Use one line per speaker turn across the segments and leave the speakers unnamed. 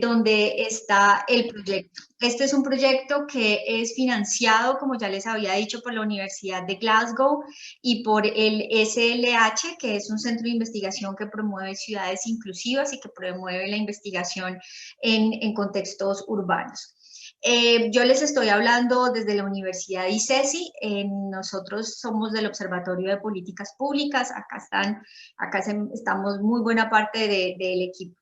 donde está el proyecto. Este es un proyecto que es financiado, como ya les había dicho, por la Universidad de Glasgow y por el SLH, que es un centro de investigación que promueve ciudades inclusivas y que promueve la investigación en contextos urbanos. Yo les estoy hablando desde la Universidad de ICESI. Nosotros somos del Observatorio de Políticas Públicas. Estamos muy buena parte del equipo.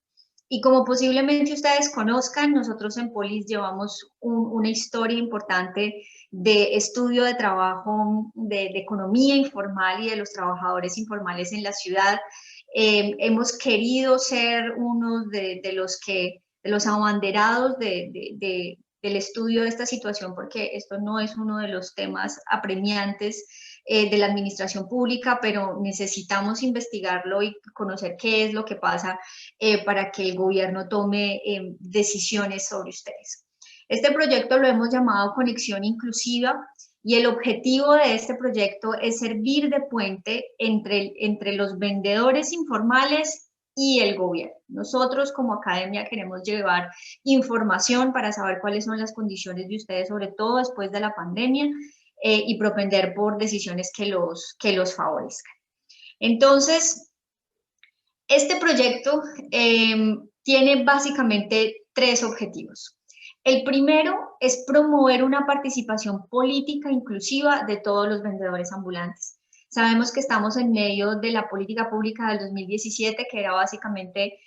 Y como posiblemente ustedes conozcan, nosotros en Polis llevamos una historia importante de estudio de trabajo, de economía informal y de los trabajadores informales en la ciudad. Hemos querido ser uno de los abanderados del estudio de esta situación, porque esto no es uno de los temas apremiantes de la administración pública, pero necesitamos investigarlo y conocer qué es lo que pasa para que el gobierno tome decisiones sobre ustedes. Este proyecto lo hemos llamado Conexión Inclusiva y el objetivo de este proyecto es servir de puente entre los vendedores informales y el gobierno. Nosotros como academia queremos llevar información para saber cuáles son las condiciones de ustedes, sobre todo después de la pandemia, y propender por decisiones que los favorezcan. Entonces, este proyecto tiene básicamente 3 objetivos. El primero es promover una participación política inclusiva de todos los vendedores ambulantes. Sabemos que estamos en medio de la política pública del 2017, que era básicamente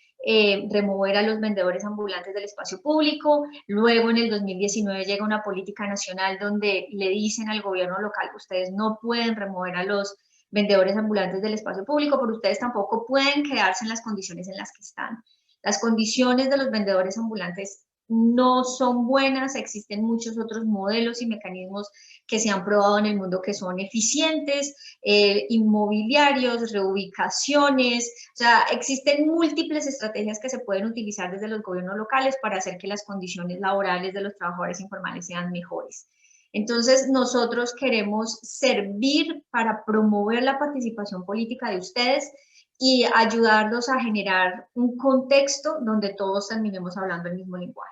remover a los vendedores ambulantes del espacio público. Luego en el 2019 llega una política nacional donde le dicen al gobierno local, ustedes no pueden remover a los vendedores ambulantes del espacio público, pero ustedes tampoco pueden quedarse en las condiciones en las que están. Las condiciones de los vendedores ambulantes no son buenas, existen muchos otros modelos y mecanismos que se han probado en el mundo que son eficientes, inmobiliarios, reubicaciones, o sea, existen múltiples estrategias que se pueden utilizar desde los gobiernos locales para hacer que las condiciones laborales de los trabajadores informales sean mejores. Entonces, nosotros queremos servir para promover la participación política de ustedes y ayudarlos a generar un contexto donde todos terminemos hablando el mismo lenguaje.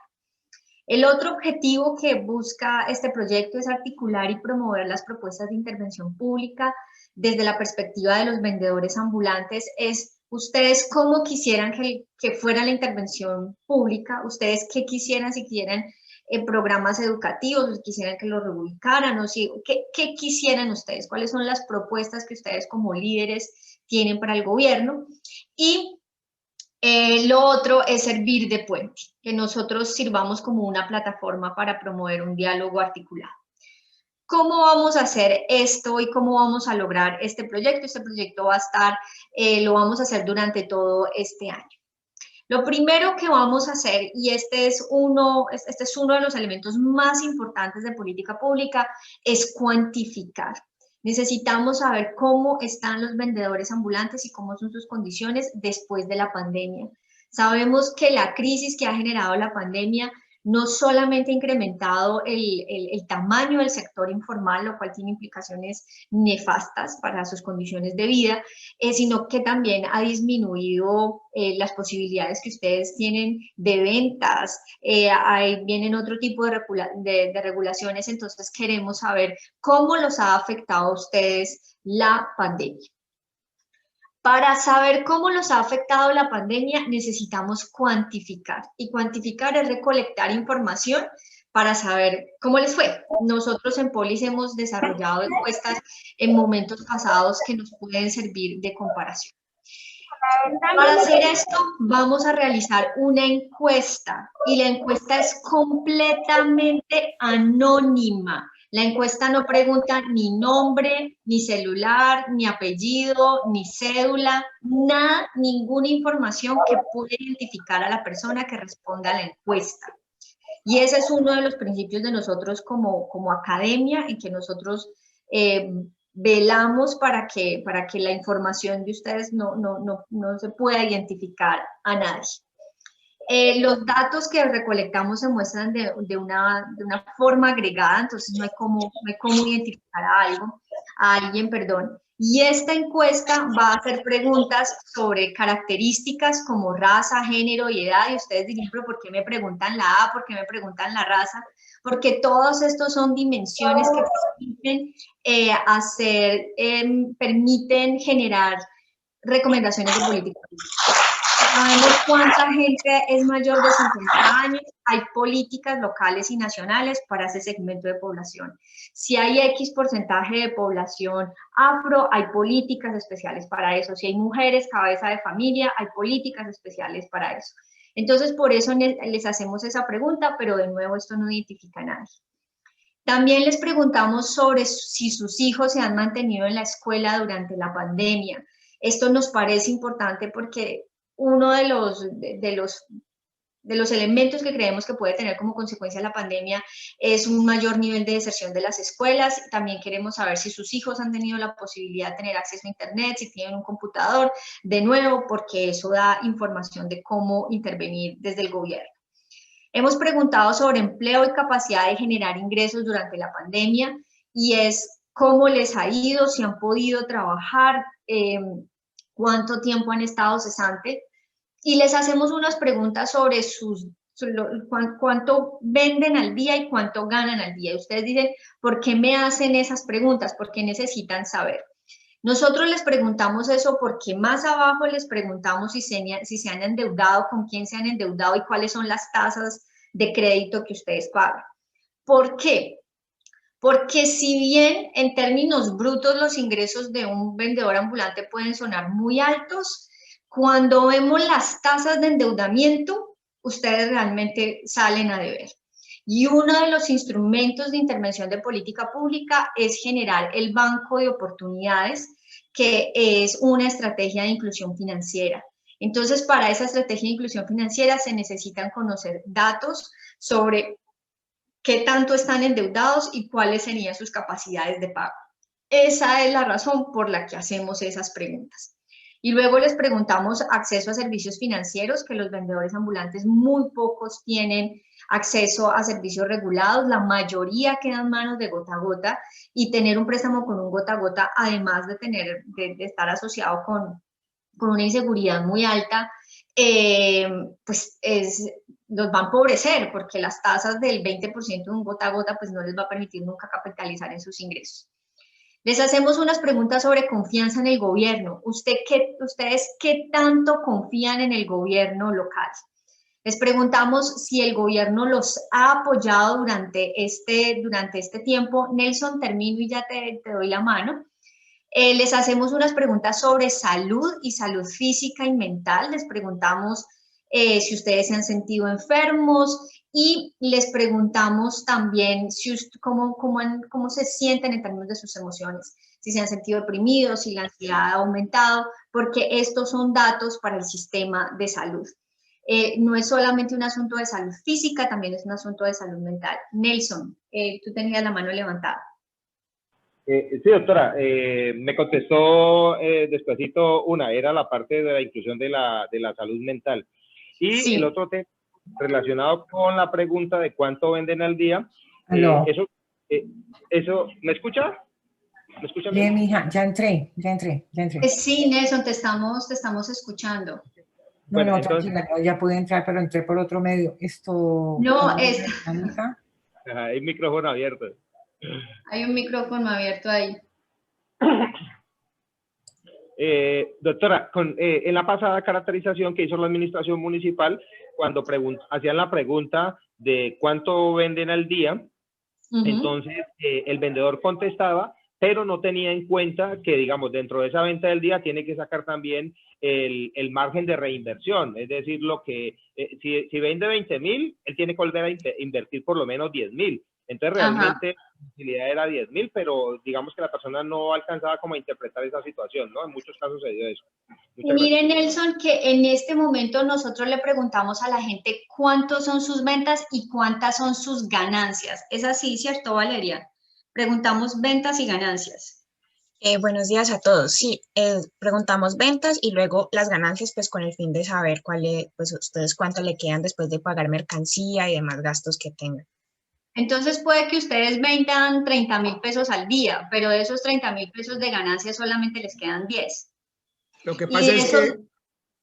El otro objetivo que busca este proyecto es articular y promover las propuestas de intervención pública desde la perspectiva de los vendedores ambulantes. Ustedes cómo quisieran que fuera la intervención pública, ustedes qué quisieran, si quieren programas educativos, si quisieran que lo reubicaran, o si, ¿qué quisieran ustedes? ¿Cuáles son las propuestas que ustedes como líderes tienen para el gobierno? Y lo otro es servir de puente, que nosotros sirvamos como una plataforma para promover un diálogo articulado. ¿Cómo vamos a hacer esto y cómo vamos a lograr este proyecto? Este proyecto va a estar, lo vamos a hacer durante todo este año. Lo primero que vamos a hacer, y este es uno de los elementos más importantes de política pública, es cuantificar. Necesitamos saber cómo están los vendedores ambulantes y cómo son sus condiciones después de la pandemia. Sabemos que la crisis que ha generado la pandemia no solamente ha incrementado el tamaño del sector informal, lo cual tiene implicaciones nefastas para sus condiciones de vida, sino que también ha disminuido las posibilidades que ustedes tienen de ventas, ahí vienen otro tipo de regulaciones, entonces queremos saber cómo los ha afectado a ustedes la pandemia. Para saber cómo los ha afectado la pandemia, necesitamos cuantificar. Y cuantificar es recolectar información para saber cómo les fue. Nosotros en Polis hemos desarrollado encuestas en momentos pasados que nos pueden servir de comparación. Para hacer esto, vamos a realizar una encuesta y la encuesta es completamente anónima. La encuesta no pregunta ni nombre, ni celular, ni apellido, ni cédula, nada, ninguna información que pueda identificar a la persona que responda a la encuesta. Y ese es uno de los principios de nosotros como academia, en que nosotros velamos para que la información de ustedes no se pueda identificar a nadie. Los datos que recolectamos se muestran de una forma agregada, entonces no hay cómo identificar a alguien, perdón. Y esta encuesta va a hacer preguntas sobre características como raza, género y edad. Y ustedes dirían, pero ¿por qué me preguntan la A? ¿Por qué me preguntan la raza? Porque todos estos son dimensiones que permiten permiten generar recomendaciones de política pública. Sabemos cuánta gente es mayor de 50 años, hay políticas locales y nacionales para ese segmento de población. Si hay X porcentaje de población afro, hay políticas especiales para eso. Si hay mujeres, cabeza de familia, hay políticas especiales para eso. Entonces, por eso les hacemos esa pregunta, pero de nuevo esto no identifica a nadie. También les preguntamos sobre si sus hijos se han mantenido en la escuela durante la pandemia. Esto nos parece importante porque uno de los elementos que creemos que puede tener como consecuencia la pandemia es un mayor nivel de deserción de las escuelas. También queremos saber si sus hijos han tenido la posibilidad de tener acceso a internet, si tienen un computador, de nuevo, porque eso da información de cómo intervenir desde el gobierno. Hemos preguntado sobre empleo y capacidad de generar ingresos durante la pandemia y es cómo les ha ido, si han podido trabajar, cuánto tiempo han estado cesante. Y les hacemos unas preguntas sobre cuánto venden al día y cuánto ganan al día. Y ustedes dicen, ¿por qué me hacen esas preguntas? ¿Por qué necesitan saber? Nosotros les preguntamos eso porque más abajo les preguntamos si se han endeudado, con quién se han endeudado y cuáles son las tasas de crédito que ustedes pagan. ¿Por qué? Porque si bien en términos brutos los ingresos de un vendedor ambulante pueden sonar muy altos, cuando vemos las tasas de endeudamiento, ustedes realmente salen a deber. Y uno de los instrumentos de intervención de política pública es generar el banco de oportunidades, que es una estrategia de inclusión financiera. Entonces, para esa estrategia de inclusión financiera se necesitan conocer datos sobre qué tanto están endeudados y cuáles serían sus capacidades de pago. Esa es la razón por la que hacemos esas preguntas. Y luego les preguntamos acceso a servicios financieros, que los vendedores ambulantes muy pocos tienen acceso a servicios regulados, la mayoría quedan en manos de gota a gota, y tener un préstamo con un gota a gota, además de estar asociado con una inseguridad muy alta, pues los va a empobrecer, porque las tasas del 20% de un gota a gota pues no les va a permitir nunca capitalizar en sus ingresos. Les hacemos unas preguntas sobre confianza en el gobierno. ¿Ustedes qué tanto confían en el gobierno local? Les preguntamos si el gobierno los ha apoyado durante este tiempo. Nelson, termino y ya te doy la mano. Les hacemos unas preguntas sobre salud y salud física y mental. Les preguntamos si ustedes se han sentido enfermos y les preguntamos también cómo se sienten en términos de sus emociones, si se han sentido deprimidos, si la ansiedad ha aumentado, porque estos son datos para el sistema de salud. No es solamente un asunto de salud física, también es un asunto de salud mental. Nelson, tú tenías la mano levantada.
Sí, doctora, me contestó despacito era la parte de la inclusión de la salud mental. Y sí, el otro tema relacionado con la pregunta de cuánto venden al día, eso, ¿me escucha? ¿Me escucha
bien? Mija, ya entré.
Sí, Nelson, te estamos escuchando.
Bueno, entonces, tranquila, ya pude entrar, pero entré por otro medio.
No,
hay micrófono abierto.
Hay un micrófono abierto ahí.
Doctora, en la pasada caracterización que hizo la administración municipal, cuando hacían la pregunta de cuánto venden al día, entonces el vendedor contestaba, pero no tenía en cuenta que, digamos, dentro de esa venta del día tiene que sacar también el margen de reinversión, es decir, lo que si vende 20,000, él tiene que volver a invertir por lo menos 10,000. Entonces, realmente la utilidad era 10,000, pero digamos que la persona no alcanzaba como a interpretar esa situación, ¿no? En muchos casos se dio eso.
Mire, Nelson, que en este momento nosotros le preguntamos a la gente cuántos son sus ventas y cuántas son sus ganancias. ¿Es así, cierto, Valeria? Preguntamos ventas y ganancias.
Buenos días a todos. Sí, preguntamos ventas y luego las ganancias, pues con el fin de saber pues ustedes cuánto le quedan después de pagar mercancía y demás gastos que tengan.
Entonces puede que ustedes vendan 30.000 pesos al día, pero de esos 30.000 pesos de ganancia solamente les quedan 10.
Lo que
Y
pasa es
eso,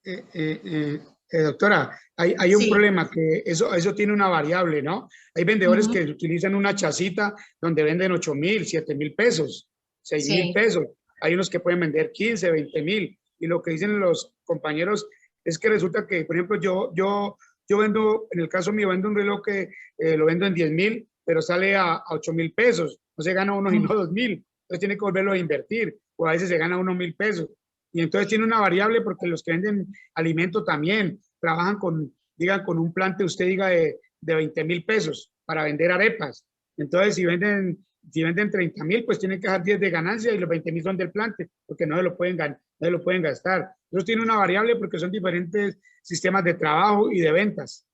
que, doctora, hay un
sí.
problema que eso tiene una variable, ¿no? Hay vendedores que utilizan una chacita donde venden 8.000, 7.000 pesos, 6.000
Sí.
pesos. Hay unos que pueden vender 15, 20.000. Y lo que dicen los compañeros es que resulta que, por ejemplo, yo vendo, en el caso mío, vendo un reloj que lo vendo en 10.000, pero sale a 8.000 pesos. No se gana uno y no 2.000. Entonces tiene que volverlo a invertir. O a veces se gana 1.000 pesos. Y entonces tiene una variable porque los que venden alimento también trabajan con, digan, con un plante, usted diga, de 20.000 pesos para vender arepas. Entonces, si venden 30.000, pues tienen que dejar 10 de ganancia y los 20.000 son del plante, porque no se lo pueden gastar. Entonces, tiene una variable porque son diferentes sistemas de trabajo y de ventas.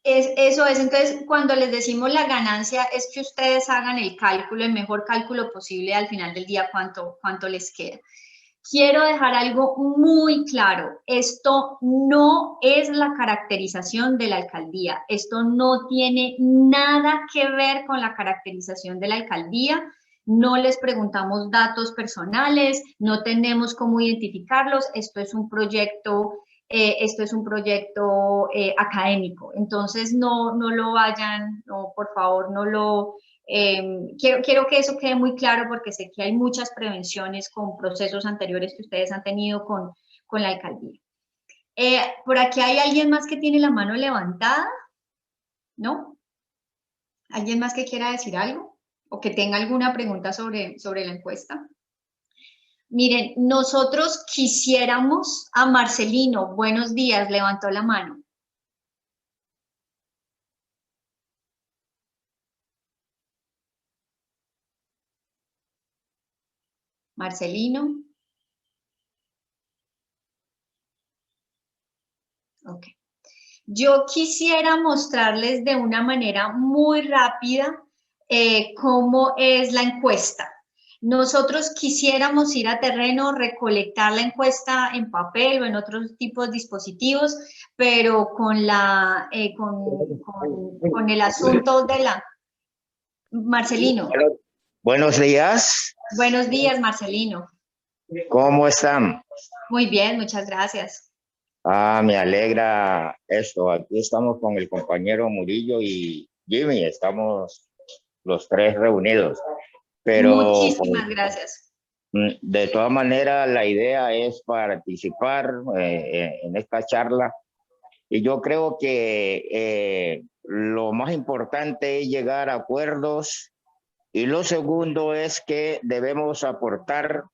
Eso es, entonces, cuando les decimos la ganancia, es que ustedes hagan el cálculo, el mejor cálculo posible al final del día, cuánto les queda. Quiero dejar algo muy claro. Esto no es la caracterización de la alcaldía. Esto no tiene nada que ver con la caracterización de la alcaldía. No les preguntamos datos personales, no tenemos cómo identificarlos. Esto es un proyecto académico. Entonces, no lo vayan, no, por favor, no lo... quiero que eso quede muy claro porque sé que hay muchas prevenciones con procesos anteriores que ustedes han tenido con la alcaldía. Por aquí hay alguien más que tiene la mano levantada, ¿no? ¿Alguien más que quiera decir algo? ¿O que tenga alguna pregunta sobre la encuesta? Miren, nosotros quisiéramos a Marcelino, buenos días, levantó la mano. Marcelino. Ok. Yo quisiera mostrarles de una manera muy rápida cómo es la encuesta. Nosotros quisiéramos ir a terreno, recolectar la encuesta en papel o en otros tipos de dispositivos, pero con el asunto de la... Marcelino.
Buenos días.
Buenos días, Marcelino.
¿Cómo están?
Muy bien, muchas gracias.
Me alegra esto. Aquí estamos con el compañero Murillo y Jimmy. Estamos los tres reunidos. Pero
muchísimas gracias.
De todas maneras, la idea es participar en esta charla. Y yo creo que lo más importante es llegar a acuerdos. Y lo segundo es que debemos aportar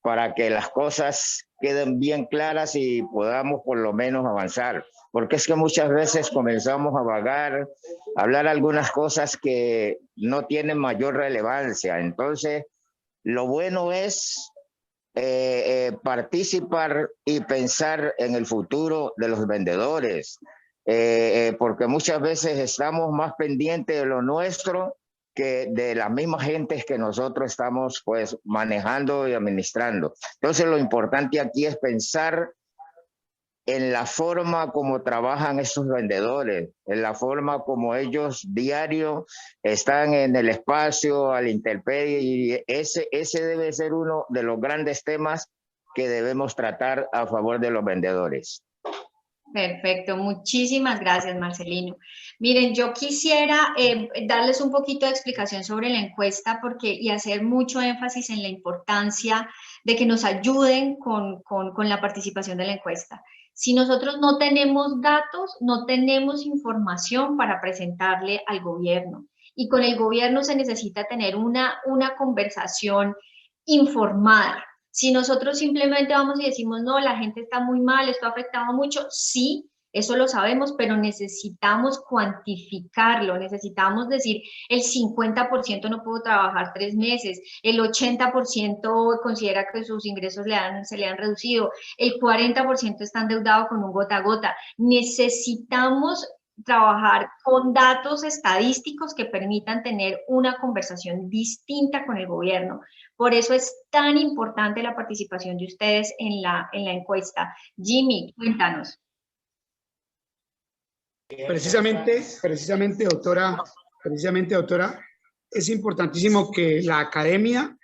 para que las cosas queden bien claras y podamos por lo menos avanzar. Porque es que muchas veces comenzamos a vagar, a hablar algunas cosas que no tienen mayor relevancia. Entonces, lo bueno es participar y pensar en el futuro de los vendedores, porque muchas veces estamos más pendientes de lo nuestro que de las mismas gentes que nosotros estamos pues manejando y administrando. Entonces lo importante aquí es pensar en la forma como trabajan estos vendedores, en la forma como ellos diario están en el espacio, a la intemperie, y ese debe ser uno de los grandes temas que debemos tratar a favor de los vendedores.
Perfecto, muchísimas gracias, Marcelino. Miren, yo quisiera darles un poquito de explicación sobre la encuesta y hacer mucho énfasis en la importancia de que nos ayuden con la participación de la encuesta. Si nosotros no tenemos datos, no tenemos información para presentarle al gobierno. Y con el gobierno se necesita tener una conversación informada. Si nosotros simplemente vamos y decimos, no, la gente está muy mal, esto ha afectado mucho, sí, eso lo sabemos, pero necesitamos cuantificarlo, necesitamos decir, el 50% no pudo trabajar 3 meses, el 80% considera que sus ingresos se le han reducido, el 40% está endeudado con un gota a gota. Necesitamos trabajar con datos estadísticos que permitan tener una conversación distinta con el gobierno. Por eso es tan importante la participación de ustedes en la encuesta. Jimmy, cuéntanos.
Precisamente, doctora, precisamente, doctora, es importantísimo que la academia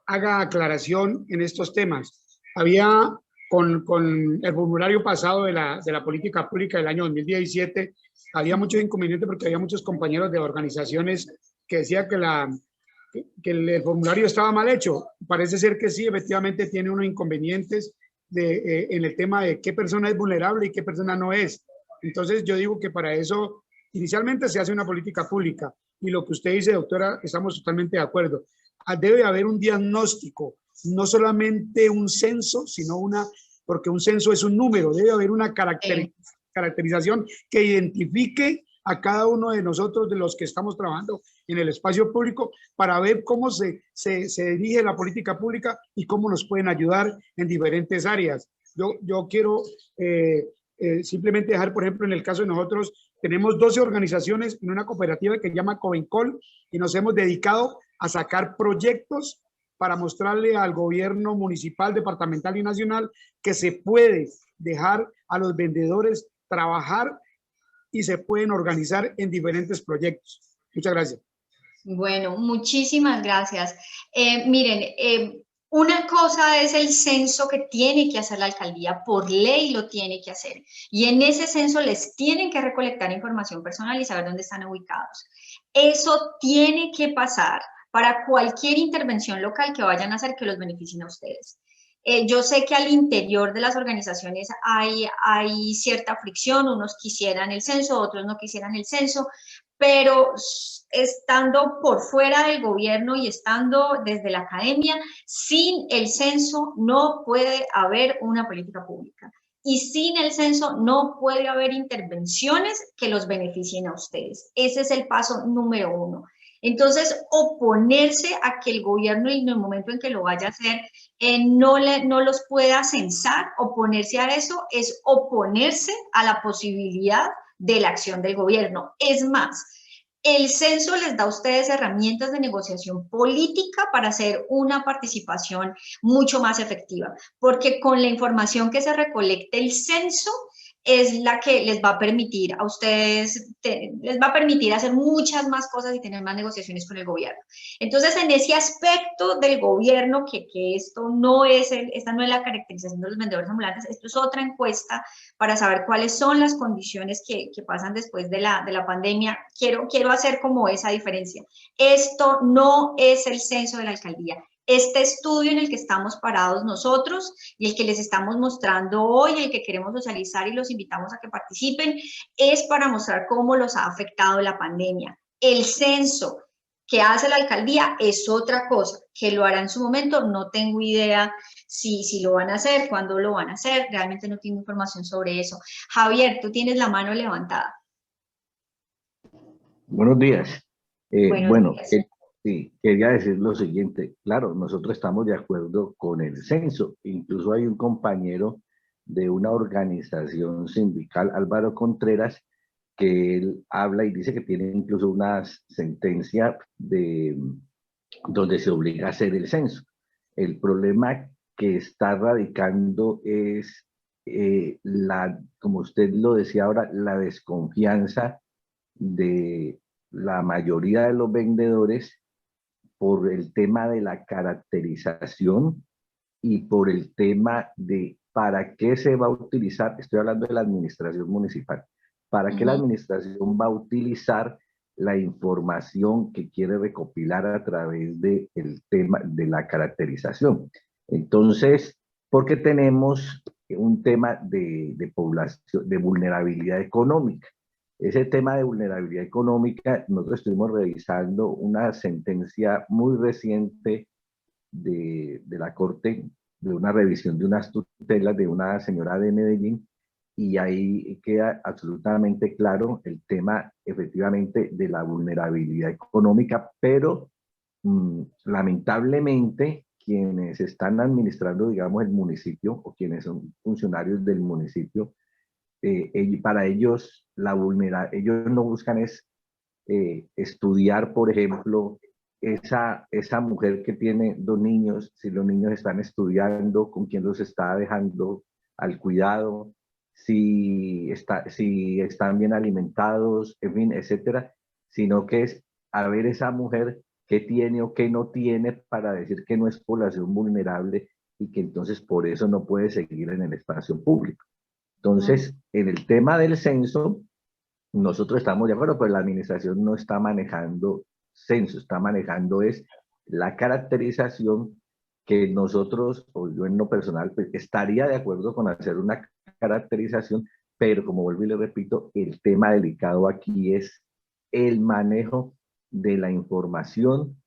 haga aclaración en estos temas. Había, con el formulario pasado de la política pública del año 2017, había muchos inconvenientes porque había muchos compañeros de organizaciones que decían que el formulario estaba mal hecho. Parece ser que sí, efectivamente tiene unos inconvenientes en el tema de qué persona es vulnerable y qué persona no es. Entonces yo digo que para eso inicialmente se hace una política pública, y lo que usted dice, doctora, estamos totalmente de acuerdo. Debe haber un diagnóstico, no solamente un censo, sino porque un censo es un número, debe haber una caracterización que identifique a cada uno de nosotros, de los que estamos trabajando en el espacio público, para ver cómo se dirige la política pública y cómo nos pueden ayudar en diferentes áreas. Yo quiero simplemente dejar, por ejemplo, en el caso de nosotros, tenemos 12 organizaciones en una cooperativa que se llama Covencol, y nos hemos dedicado a sacar proyectos para mostrarle al gobierno municipal, departamental y nacional que se puede dejar a los vendedores trabajar y se pueden organizar en diferentes proyectos. Muchas gracias.
Bueno, muchísimas gracias. Miren, una cosa es el censo que tiene que hacer la alcaldía, por ley lo tiene que hacer, y en ese censo les tienen que recolectar información personal y saber dónde están ubicados. Eso tiene que pasar para cualquier intervención local que vayan a hacer que los beneficien a ustedes. Yo sé que al interior de las organizaciones hay cierta fricción, unos quisieran el censo, otros no quisieran el censo, pero estando por fuera del gobierno y estando desde la academia, sin el censo no puede haber una política pública. Y sin el censo no puede haber intervenciones que los beneficien a ustedes. Ese es el paso número 1. Entonces, oponerse a que el gobierno, en el momento en que lo vaya a hacer, no los pueda censar, oponerse a eso es oponerse a la posibilidad de la acción del gobierno. Es más, el censo les da a ustedes herramientas de negociación política para hacer una participación mucho más efectiva, porque con la información que se recolecte el censo es la que les va a permitir a ustedes, les va a permitir hacer muchas más cosas y tener más negociaciones con el gobierno. Entonces, en ese aspecto del gobierno, que esta no es la caracterización de los vendedores ambulantes, esto es otra encuesta para saber cuáles son las condiciones que pasan después de la pandemia. Quiero hacer como esa diferencia. Esto no es el censo de la alcaldía. Este estudio en el que estamos parados nosotros y el que les estamos mostrando hoy, el que queremos socializar y los invitamos a que participen, es para mostrar cómo los ha afectado la pandemia. El censo que hace la alcaldía es otra cosa, que lo hará en su momento, no tengo idea si lo van a hacer, cuándo lo van a hacer, realmente no tengo información sobre eso. Javier, tú tienes la mano levantada.
Buenos días.
Buenos días.
Sí, quería decir lo siguiente. Claro, nosotros estamos de acuerdo con el censo. Incluso hay un compañero de una organización sindical, Álvaro Contreras, que él habla y dice que tiene incluso una sentencia donde se obliga a hacer el censo. El problema que está radicando es, como usted lo decía ahora, la desconfianza de la mayoría de los vendedores por el tema de la caracterización y por el tema de para qué se va a utilizar. Estoy hablando de la administración municipal. ¿Para qué la administración va a utilizar la información que quiere recopilar a través del tema de la caracterización? Entonces, porque tenemos un tema de población, de vulnerabilidad económica. Ese tema de vulnerabilidad económica, nosotros estuvimos revisando una sentencia muy reciente de la Corte, de una revisión de unas tutelas de una señora de Medellín, y ahí queda absolutamente claro el tema, efectivamente, de la vulnerabilidad económica, pero lamentablemente quienes están administrando, digamos, el municipio, o quienes son funcionarios del municipio, para ellos ellos no buscan estudiar, por ejemplo, esa mujer que tiene 2 niños, si los niños están estudiando, con quién los está dejando al cuidado, si están bien alimentados, en fin, etcétera, sino que es a ver esa mujer qué tiene o qué no tiene para decir que no es población vulnerable y que entonces por eso no puede seguir en el espacio público. Entonces, en el tema del censo, nosotros estamos de acuerdo, pero la administración no está manejando censo, está manejando es la caracterización que nosotros, o yo en lo personal, pues, estaría de acuerdo con hacer una caracterización, pero como vuelvo y le repito, el tema delicado aquí es el manejo de la información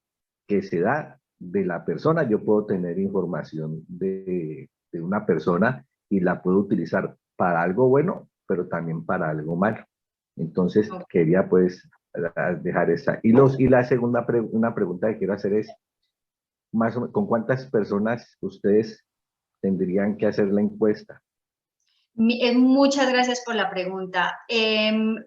que se da de la persona. Yo puedo tener información de una persona y la puedo utilizar para algo bueno, pero también para algo malo. Entonces, quería pues dejar esa. Y la segunda una pregunta que quiero hacer es, más o menos, ¿con cuántas personas ustedes tendrían que hacer la encuesta?
Muchas gracias por la pregunta.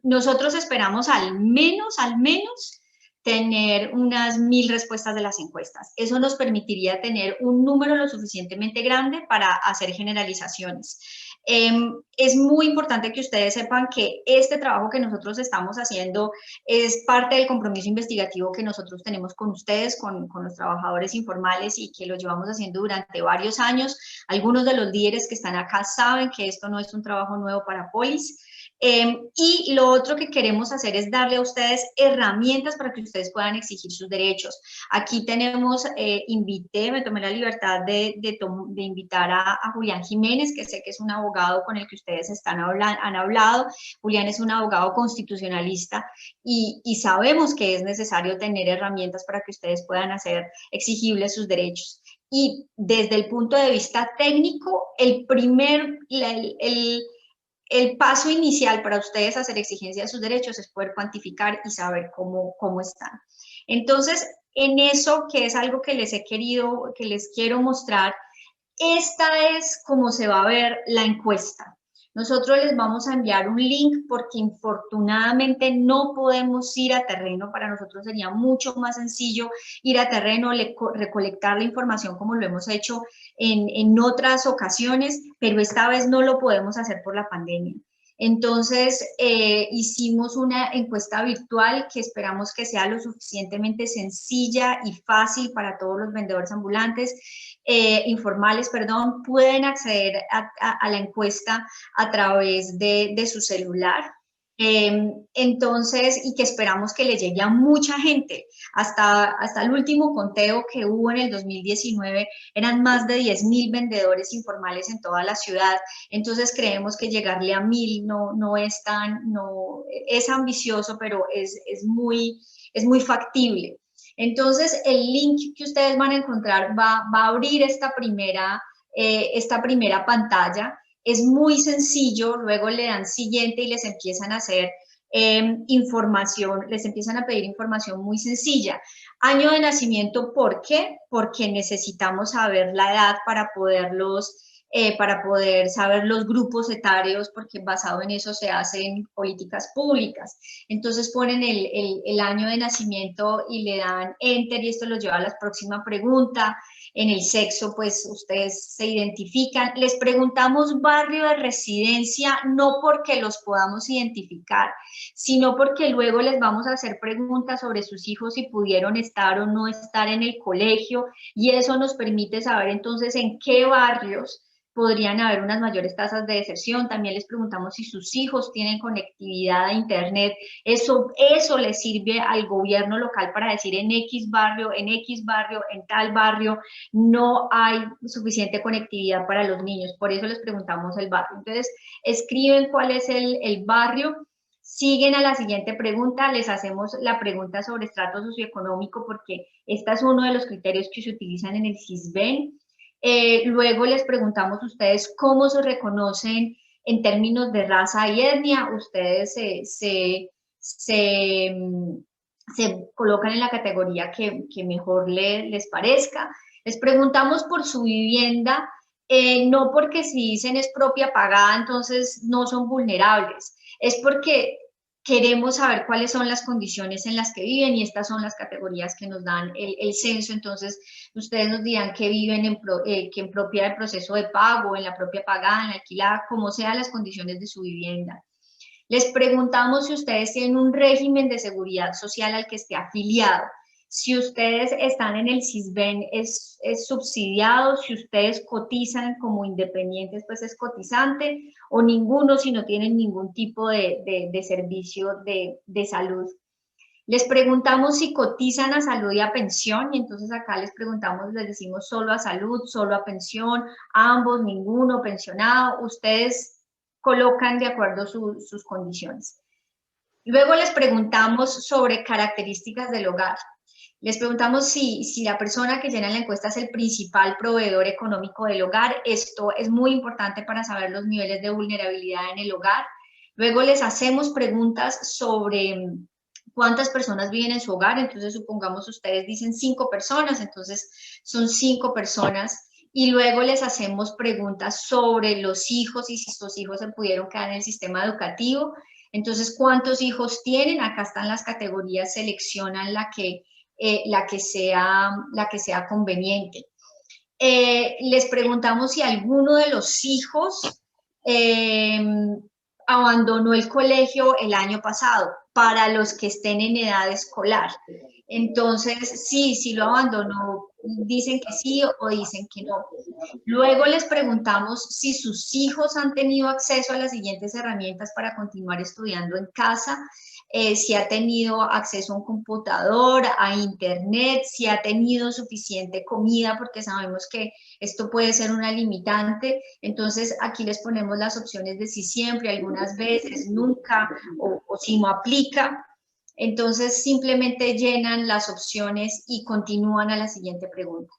Nosotros esperamos al menos tener unas 1000 respuestas de las encuestas. Eso nos permitiría tener un número lo suficientemente grande para hacer generalizaciones. Es muy importante que ustedes sepan que este trabajo que nosotros estamos haciendo es parte del compromiso investigativo que nosotros tenemos con ustedes, con los trabajadores informales, y que lo llevamos haciendo durante varios años. Algunos de los líderes que están acá saben que esto no es un trabajo nuevo para Polis. Y lo otro que queremos hacer es darle a ustedes herramientas para que ustedes puedan exigir sus derechos. Aquí tenemos, me tomé la libertad de invitar a Julián Jiménez, que sé que es un abogado con el que ustedes han hablado. Julián es un abogado constitucionalista y sabemos que es necesario tener herramientas para que ustedes puedan hacer exigibles sus derechos. Y desde el punto de vista técnico, el paso inicial para ustedes hacer exigencia de sus derechos es poder cuantificar y saber cómo están. Entonces, en eso, que es algo que les quiero mostrar, esta es cómo se va a ver la encuesta. Nosotros les vamos a enviar un link porque infortunadamente no podemos ir a terreno. Para nosotros sería mucho más sencillo ir a terreno, recolectar la información como lo hemos hecho en otras ocasiones, pero esta vez no lo podemos hacer por la pandemia. Entonces, hicimos una encuesta virtual que esperamos que sea lo suficientemente sencilla y fácil para todos los vendedores ambulantes, informales, perdón. Pueden acceder a la encuesta a través de su celular. Entonces, y que esperamos que le llegue a mucha gente. Hasta el último conteo que hubo en el 2019 eran más de 10.000 vendedores informales en toda la ciudad. Entonces creemos que llegarle a 1000 no es ambicioso, pero es muy factible. Entonces el link que ustedes van a encontrar va a abrir esta primera pantalla. Es muy sencillo, luego le dan siguiente y les empiezan a hacer información, les empiezan a pedir información muy sencilla. Año de nacimiento, ¿por qué? Porque necesitamos saber la edad para poder saber los grupos etarios, porque basado en eso se hacen políticas públicas. Entonces ponen el año de nacimiento y le dan enter y esto los lleva a la próxima pregunta. En el sexo, pues ustedes se identifican. Les preguntamos barrio de residencia, no porque los podamos identificar, sino porque luego les vamos a hacer preguntas sobre sus hijos si pudieron estar o no estar en el colegio, y eso nos permite saber entonces en qué barrios podrían haber unas mayores tasas de deserción. También les preguntamos si sus hijos tienen conectividad a internet. Eso les sirve al gobierno local para decir en X barrio, en tal barrio, no hay suficiente conectividad para los niños. Por eso les preguntamos el barrio. Entonces, escriben cuál es el barrio. Siguen a la siguiente pregunta, les hacemos la pregunta sobre estrato socioeconómico, porque este es uno de los criterios que se utilizan en el CISBEN. Luego les preguntamos a ustedes cómo se reconocen en términos de raza y etnia. Ustedes se colocan en la categoría que mejor les parezca. Les preguntamos por su vivienda, no porque si dicen es propia pagada, entonces no son vulnerables. Es porque queremos saber cuáles son las condiciones en las que viven, y estas son las categorías que nos dan el censo. Entonces, ustedes nos dirán que viven en propiedad de proceso de pago, en la propia pagada, en la alquilada, como sean las condiciones de su vivienda. Les preguntamos si ustedes tienen un régimen de seguridad social al que esté afiliado. Si ustedes están en el Sisbén, es subsidiado. Si ustedes cotizan como independientes, pues es cotizante, o ninguno si no tienen ningún tipo de servicio de salud. Les preguntamos si cotizan a salud y a pensión, y entonces acá les preguntamos, les decimos solo a salud, solo a pensión, ambos, ninguno, pensionado. Ustedes colocan de acuerdo sus condiciones. Luego les preguntamos sobre características del hogar. Les preguntamos si la persona que llena la encuesta es el principal proveedor económico del hogar. Esto es muy importante para saber los niveles de vulnerabilidad en el hogar. Luego les hacemos preguntas sobre cuántas personas viven en su hogar. Entonces, supongamos ustedes dicen 5 personas, entonces son 5 personas. Y luego les hacemos preguntas sobre los hijos y si sus hijos se pudieron quedar en el sistema educativo. Entonces, ¿cuántos hijos tienen? Acá están las categorías, seleccionan la que sea conveniente. Les preguntamos si alguno de los hijos abandonó el colegio el año pasado, para los que estén en edad escolar. Entonces, sí lo abandonó, dicen que sí o dicen que no. Luego les preguntamos si sus hijos han tenido acceso a las siguientes herramientas para continuar estudiando en casa, si ha tenido acceso a un computador, a internet, si ha tenido suficiente comida, porque sabemos que esto puede ser una limitante. Entonces aquí les ponemos las opciones de si siempre, algunas veces, nunca, o si no aplica. Entonces simplemente llenan las opciones y continúan a la siguiente pregunta.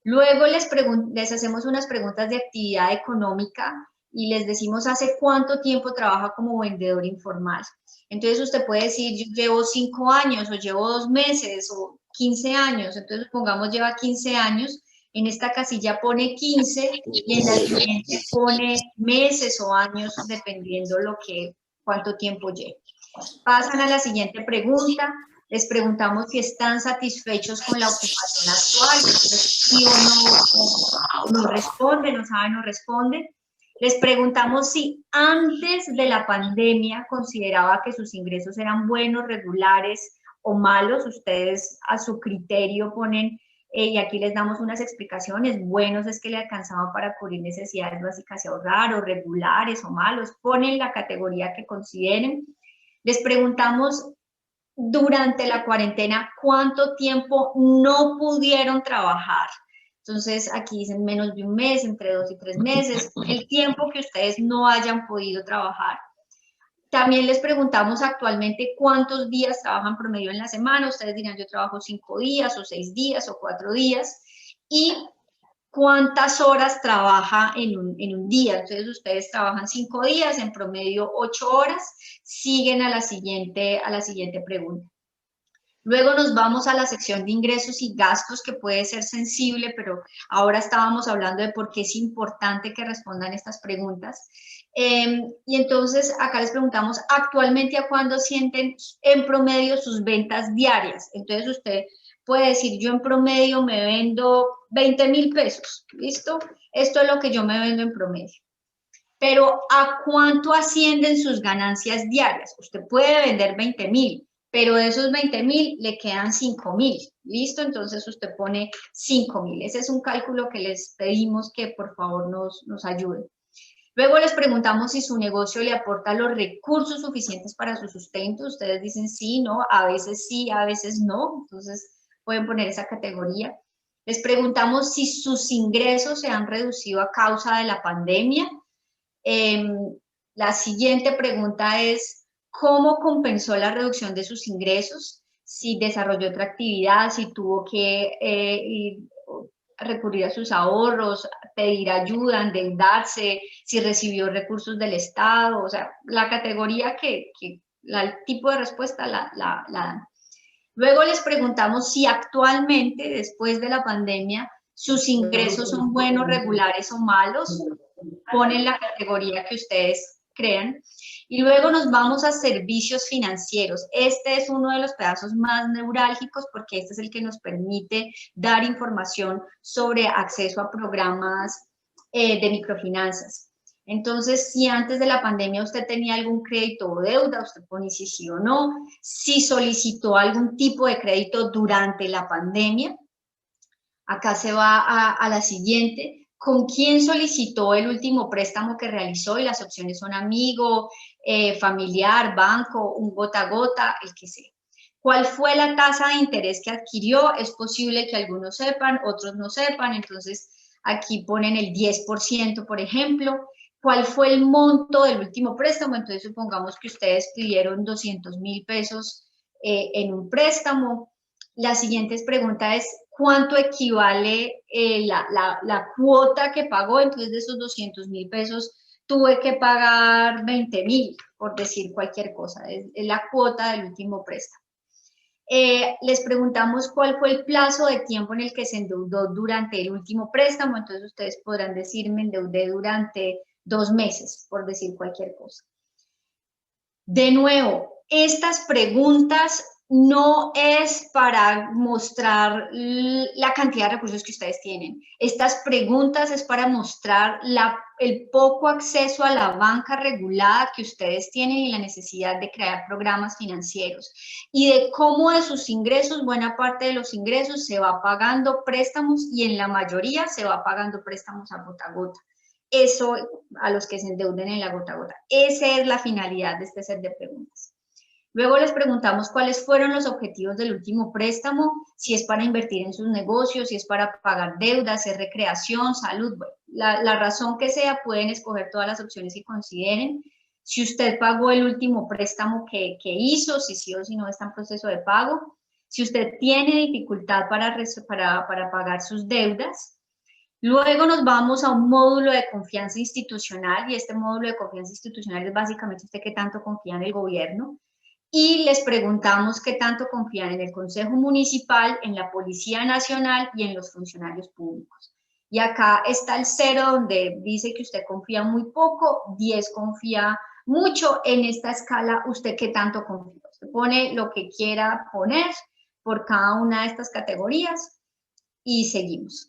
Luego les hacemos unas preguntas de actividad económica y les decimos hace cuánto tiempo trabaja como vendedor informal. Entonces usted puede decir, yo llevo 5 años, o llevo 2 meses, o 15 años. Entonces pongamos lleva 15 años, en esta casilla pone 15 y en la siguiente pone meses o años, dependiendo cuánto tiempo lleve. Pasan a la siguiente pregunta. Les preguntamos si están satisfechos con la ocupación actual, sí o no responde, no sabe, no responde. Les preguntamos si antes de la pandemia consideraba que sus ingresos eran buenos, regulares o malos. Ustedes a su criterio ponen, y aquí les damos unas explicaciones, buenos es que le alcanzaban para cubrir necesidades básicas y ahorrar, o regulares o malos, ponen la categoría que consideren. Les preguntamos durante la cuarentena cuánto tiempo no pudieron trabajar. Entonces aquí dicen menos de un mes, entre 2 y 3 meses, el tiempo que ustedes no hayan podido trabajar. También les preguntamos actualmente cuántos días trabajan promedio en la semana. Ustedes dirán, yo trabajo 5 días, o 6 días, o 4 días. Y cuántas horas trabaja en un día. Entonces ustedes trabajan 5 días, en promedio 8 horas, siguen a la siguiente pregunta. Luego nos vamos a la sección de ingresos y gastos, que puede ser sensible, pero ahora estábamos hablando de por qué es importante que respondan estas preguntas. Y entonces acá les preguntamos, actualmente ¿a cuándo sienten en promedio sus ventas diarias? Entonces usted puede decir, yo en promedio me vendo 20,000 pesos, ¿listo? Esto es lo que yo me vendo en promedio. Pero ¿a cuánto ascienden sus ganancias diarias? Usted puede vender 20,000, pero de esos 20,000 le quedan 5,000, ¿listo? Entonces usted pone 5,000. Ese es un cálculo que les pedimos que por favor nos ayuden. Luego les preguntamos si su negocio le aporta los recursos suficientes para su sustento. Ustedes dicen sí, no, a veces sí, a veces no. Entonces pueden poner esa categoría. Les preguntamos si sus ingresos se han reducido a causa de la pandemia. La siguiente pregunta es, ¿cómo compensó la reducción de sus ingresos? Si desarrolló otra actividad, si tuvo que recurrir a sus ahorros, pedir ayuda, endeudarse, si recibió recursos del Estado, o sea, la categoría el tipo de respuesta la dan. Luego les preguntamos si actualmente, después de la pandemia, sus ingresos son buenos, regulares o malos. Ponen la categoría que ustedes crean. Y luego nos vamos a servicios financieros. Este es uno de los pedazos más neurálgicos, porque este es el que nos permite dar información sobre acceso a programas de microfinanzas. Entonces, si antes de la pandemia usted tenía algún crédito o deuda, usted pone si sí o no. Si solicitó algún tipo de crédito durante la pandemia, acá se va a la siguiente. ¿Con quién solicitó el último préstamo que realizó? Y las opciones son amigo, familiar, banco, un gota a gota, el que sea. ¿Cuál fue la tasa de interés que adquirió? Es posible que algunos sepan, otros no sepan, entonces aquí ponen el 10%, por ejemplo. ¿Cuál fue el monto del último préstamo? Entonces supongamos que ustedes pidieron 200.000 pesos en un préstamo. La siguiente pregunta es, ¿cuánto equivale la cuota que pagó? Entonces de esos 200.000 pesos tuve que pagar 20.000, por decir cualquier cosa, es la cuota del último préstamo. Les preguntamos cuál fue el plazo de tiempo en el que se endeudó durante el último préstamo, entonces ustedes podrán decir, me endeudé durante 2 meses, por decir cualquier cosa. De nuevo, estas preguntas no es para mostrar la cantidad de recursos que ustedes tienen. Estas preguntas es para mostrar el poco acceso a la banca regulada que ustedes tienen y la necesidad de crear programas financieros. Y de cómo de sus ingresos, buena parte de los ingresos se va pagando préstamos y en la mayoría se va pagando préstamos a gota a gota. Eso a los que se endeuden en la gota a gota. Esa es la finalidad de este set de preguntas. Luego les preguntamos cuáles fueron los objetivos del último préstamo, si es para invertir en sus negocios, si es para pagar deudas, si es recreación, salud. Bueno, la razón que sea, pueden escoger todas las opciones que consideren. Si usted pagó el último préstamo que hizo, si sí o si no está en proceso de pago. Si usted tiene dificultad para pagar sus deudas. Luego nos vamos a un módulo de confianza institucional y este módulo de confianza institucional es básicamente usted qué tanto confía en el gobierno y les preguntamos qué tanto confían en el Consejo Municipal, en la Policía Nacional y en los funcionarios públicos. Y acá está el 0 donde dice que usted confía muy poco, 10 confía mucho. En esta escala, ¿usted qué tanto confía? Usted pone lo que quiera poner por cada una de estas categorías y seguimos.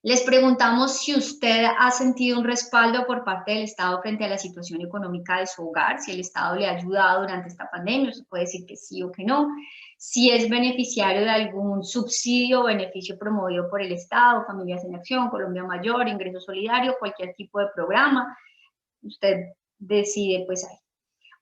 Les preguntamos si usted ha sentido un respaldo por parte del Estado frente a la situación económica de su hogar, si el Estado le ha ayudado durante esta pandemia, usted puede decir que sí o que no, si es beneficiario de algún subsidio o beneficio promovido por el Estado, Familias en Acción, Colombia Mayor, Ingreso Solidario, cualquier tipo de programa, usted decide pues ahí.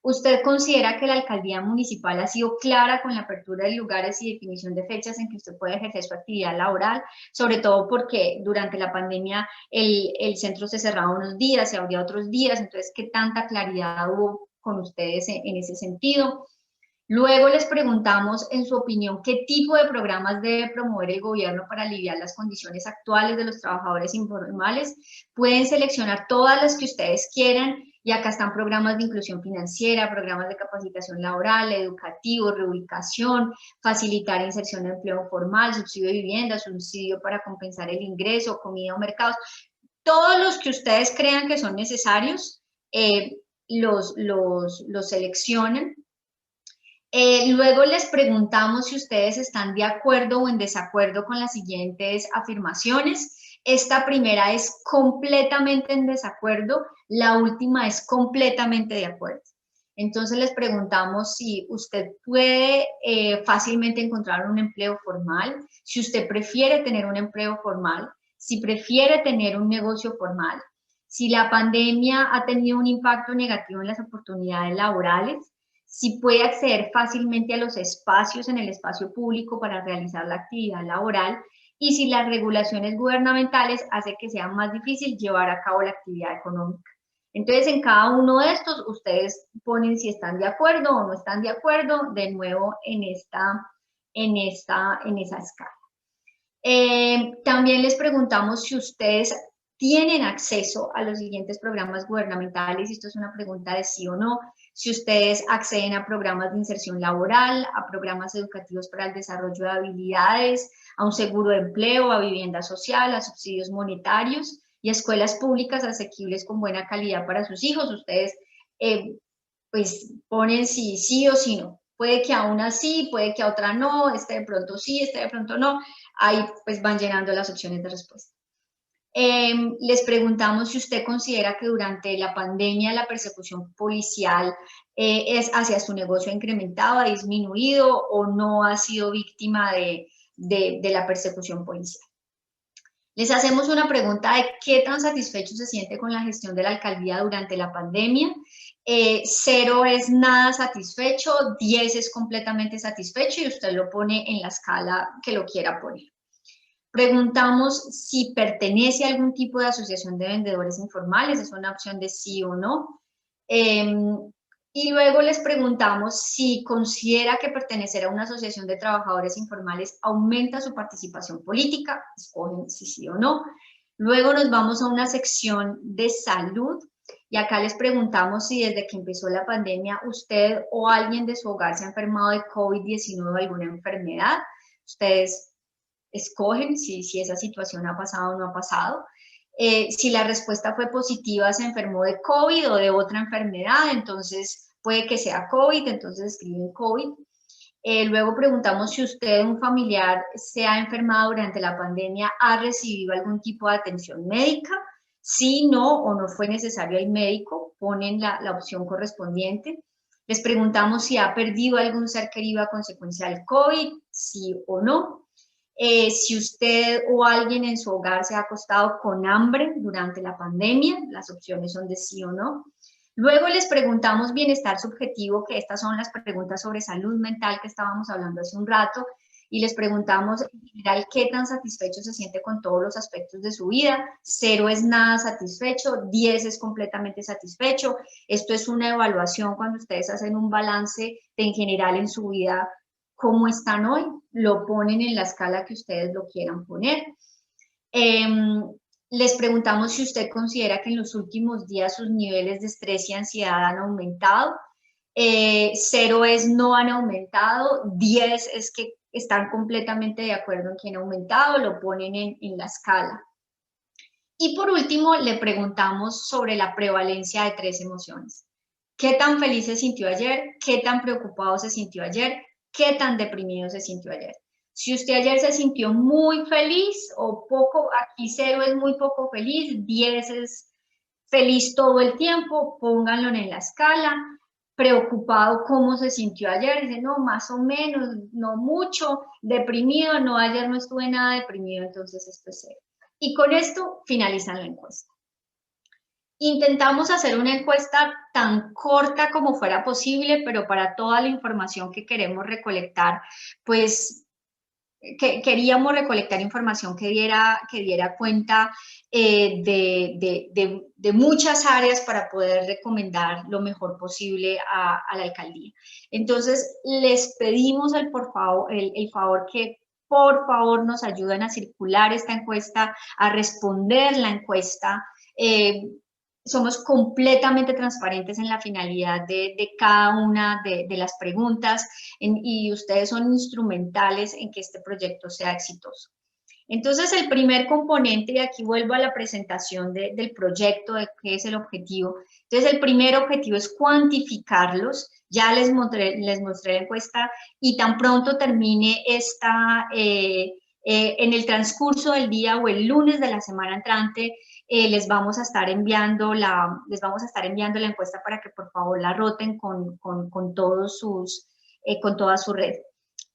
¿Usted considera que la alcaldía municipal ha sido clara con la apertura de lugares y definición de fechas en que usted puede ejercer su actividad laboral? Sobre todo porque durante la pandemia el centro se cerraba unos días, se abría otros días, entonces, ¿qué tanta claridad hubo con ustedes en ese sentido? Luego les preguntamos, en su opinión, ¿qué tipo de programas debe promover el gobierno para aliviar las condiciones actuales de los trabajadores informales? Pueden seleccionar todas las que ustedes quieran y acá están programas de inclusión financiera, programas de capacitación laboral, educativo, reubicación, facilitar inserción de empleo formal, subsidio de vivienda, subsidio para compensar el ingreso, comida o mercados. Todos los que ustedes crean que son necesarios, los seleccionan. Luego les preguntamos si ustedes están de acuerdo o en desacuerdo con las siguientes afirmaciones. Esta primera es completamente en desacuerdo, la última es completamente de acuerdo. Entonces les preguntamos si usted puede fácilmente encontrar un empleo formal, si usted prefiere tener un empleo formal, si prefiere tener un negocio formal, si la pandemia ha tenido un impacto negativo en las oportunidades laborales, si puede acceder fácilmente a los espacios en el espacio público para realizar la actividad laboral y si las regulaciones gubernamentales hacen que sea más difícil llevar a cabo la actividad económica. Entonces, en cada uno de estos, ustedes ponen si están de acuerdo o no están de acuerdo, de nuevo en esa escala. También les preguntamos si ustedes tienen acceso a los siguientes programas gubernamentales, esto es una pregunta de sí o no, si ustedes acceden a programas de inserción laboral, a programas educativos para el desarrollo de habilidades, a un seguro de empleo, a vivienda social, a subsidios monetarios y a escuelas públicas asequibles con buena calidad para sus hijos. Ustedes pues ponen si sí o si no. Puede que a una sí, puede que a otra no, este de pronto sí, este de pronto no. Ahí pues van llenando las opciones de respuesta. Les preguntamos si usted considera que durante la pandemia la persecución policial es hacia su negocio ha incrementado, ha disminuido o no ha sido víctima de la persecución policial. Les hacemos una pregunta de qué tan satisfecho se siente con la gestión de la alcaldía durante la pandemia. 0 es nada satisfecho, 10 es completamente satisfecho y usted lo pone en la escala que lo quiera poner. Preguntamos si pertenece a algún tipo de asociación de vendedores informales, es una opción de sí o no. Y luego les preguntamos si considera que pertenecer a una asociación de trabajadores informales aumenta su participación política, escogen si sí o no. Luego nos vamos a una sección de salud y acá les preguntamos si desde que empezó la pandemia usted o alguien de su hogar se ha enfermado de COVID-19 o alguna enfermedad. Ustedes escogen si esa situación ha pasado o no ha pasado. Si la respuesta fue positiva, se enfermó de COVID o de otra enfermedad, entonces puede que sea COVID, entonces escriben COVID. Luego preguntamos si usted, un familiar, se ha enfermado durante la pandemia, ha recibido algún tipo de atención médica. Si no o no fue necesario el médico, ponen la opción correspondiente. Les preguntamos si ha perdido algún ser querido a consecuencia del COVID, sí o no. Si usted o alguien en su hogar se ha acostado con hambre durante la pandemia, las opciones son de sí o no. Luego les preguntamos bienestar subjetivo, que estas son las preguntas sobre salud mental que estábamos hablando hace un rato, y les preguntamos en general qué tan satisfecho se siente con todos los aspectos de su vida. 0 es nada satisfecho, 10 es completamente satisfecho. Esto es una evaluación cuando ustedes hacen un balance de en general en su vida, cómo están hoy, lo ponen en la escala que ustedes lo quieran poner. Les preguntamos si usted considera que en los últimos días sus niveles de estrés y ansiedad han aumentado. 0 es no han aumentado, 10 es que están completamente de acuerdo en que han aumentado, lo ponen en la escala. Y por último, le preguntamos sobre la prevalencia de 3 emociones. ¿Qué tan feliz se sintió ayer? ¿Qué tan preocupado se sintió ayer? ¿Qué tan deprimido se sintió ayer? Si usted ayer se sintió muy feliz o poco, aquí 0 es muy poco feliz, 10 es feliz todo el tiempo, pónganlo en la escala. Preocupado, ¿cómo se sintió ayer? Dice, no, más o menos, no mucho. Deprimido, no, ayer no estuve nada deprimido, entonces esto es 0. Y con esto finalizan la encuesta. Intentamos hacer una encuesta tan corta como fuera posible, pero para toda la información que queremos recolectar, pues queríamos recolectar información que diera cuenta de muchas áreas para poder recomendar lo mejor posible a la alcaldía. Entonces, les pedimos el favor que por favor nos ayuden a circular esta encuesta, a responder la encuesta. Somos completamente transparentes en la finalidad de cada una de las preguntas y ustedes son instrumentales en que este proyecto sea exitoso. Entonces, el primer componente, y aquí vuelvo a la presentación del proyecto, de qué es el objetivo. Entonces, el primer objetivo es cuantificarlos. Ya les mostré la encuesta y tan pronto termine en el transcurso del día o el lunes de la semana entrante, les vamos a estar enviando la encuesta para que por favor la roten con toda su red.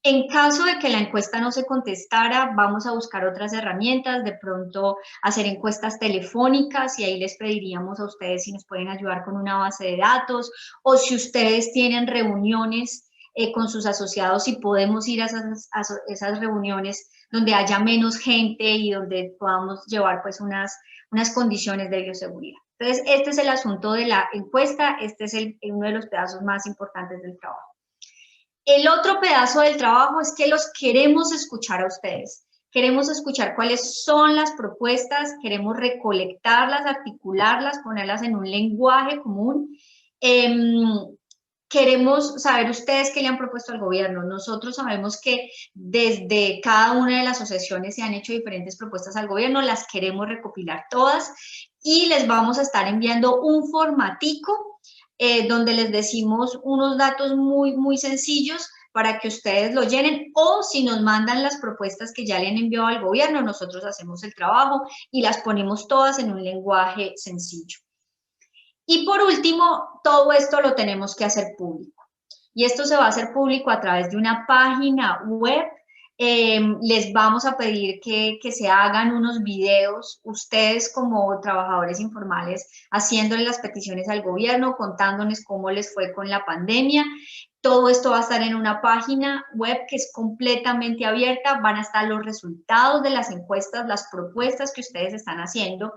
En caso de que la encuesta no se contestara, vamos a buscar otras herramientas, de pronto hacer encuestas telefónicas y ahí les pediríamos a ustedes si nos pueden ayudar con una base de datos o si ustedes tienen reuniones con sus asociados y podemos ir a esas reuniones donde haya menos gente y donde podamos llevar pues unas condiciones de bioseguridad. Entonces, este es el asunto de la encuesta, este es uno de los pedazos más importantes del trabajo. El otro pedazo del trabajo es que los queremos escuchar a ustedes. Queremos escuchar cuáles son las propuestas, queremos recolectarlas, articularlas, ponerlas en un lenguaje común. Queremos saber ustedes qué le han propuesto al gobierno. Nosotros sabemos que desde cada una de las asociaciones se han hecho diferentes propuestas al gobierno, las queremos recopilar todas y les vamos a estar enviando un formatico donde les decimos unos datos muy, muy sencillos para que ustedes lo llenen, o si nos mandan las propuestas que ya le han enviado al gobierno, nosotros hacemos el trabajo y las ponemos todas en un lenguaje sencillo. Y por último, todo esto lo tenemos que hacer público. Y esto se va a hacer público a través de una página web. Les vamos a pedir que se hagan unos videos, ustedes como trabajadores informales, haciéndole las peticiones al gobierno, contándoles cómo les fue con la pandemia. Todo esto va a estar en una página web que es completamente abierta, van a estar los resultados de las encuestas, las propuestas que ustedes están haciendo.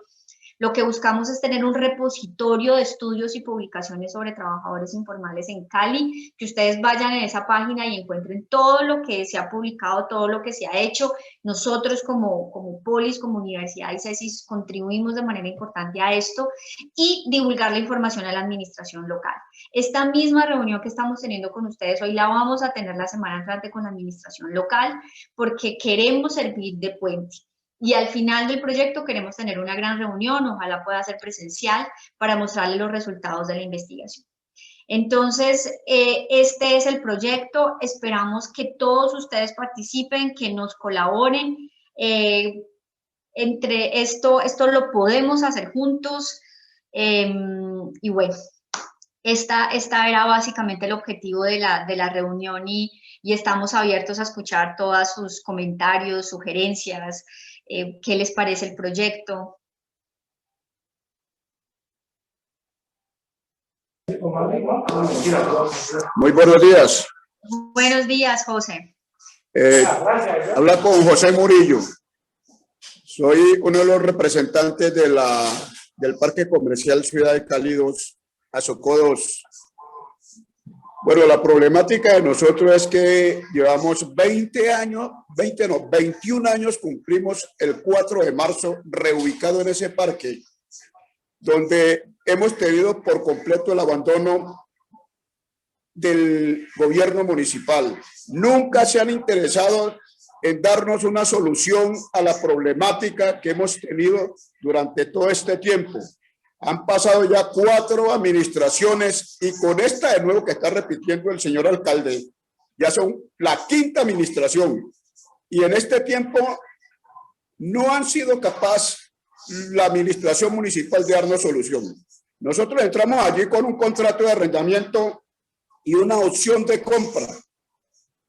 Lo que buscamos es tener un repositorio de estudios y publicaciones sobre trabajadores informales en Cali, que ustedes vayan en esa página y encuentren todo lo que se ha publicado, todo lo que se ha hecho. Nosotros como Polis, como Universidad y CESIS, contribuimos de manera importante a esto, y divulgar la información a la administración local. Esta misma reunión que estamos teniendo con ustedes hoy la vamos a tener la semana entrante con la administración local, porque queremos servir de puente. Y al final del proyecto queremos tener una gran reunión, ojalá pueda ser presencial, para mostrarles los resultados de la investigación. Entonces, este es el proyecto. Esperamos que todos ustedes participen, que nos colaboren. Entre esto lo podemos hacer juntos. Y bueno, esta era básicamente el objetivo de la reunión, y estamos abiertos a escuchar todos sus comentarios, sugerencias. ¿Qué les parece el proyecto?
Muy buenos días.
Buenos días, José.
Habla con José Murillo. Soy uno de los representantes del Parque Comercial Ciudad de Cali 2, Asocó 2. Bueno, la problemática de nosotros es que llevamos 21 años, cumplimos el 4 de marzo, reubicado en ese parque, donde hemos tenido por completo el abandono del gobierno municipal. Nunca se han interesado en darnos una solución a la problemática que hemos tenido durante todo este tiempo. Han pasado ya 4 administraciones, y con esta de nuevo que está repitiendo el señor alcalde, ya son la 5ª administración. Y en este tiempo no han sido capaces la administración municipal de darnos solución. Nosotros entramos allí con un contrato de arrendamiento y una opción de compra.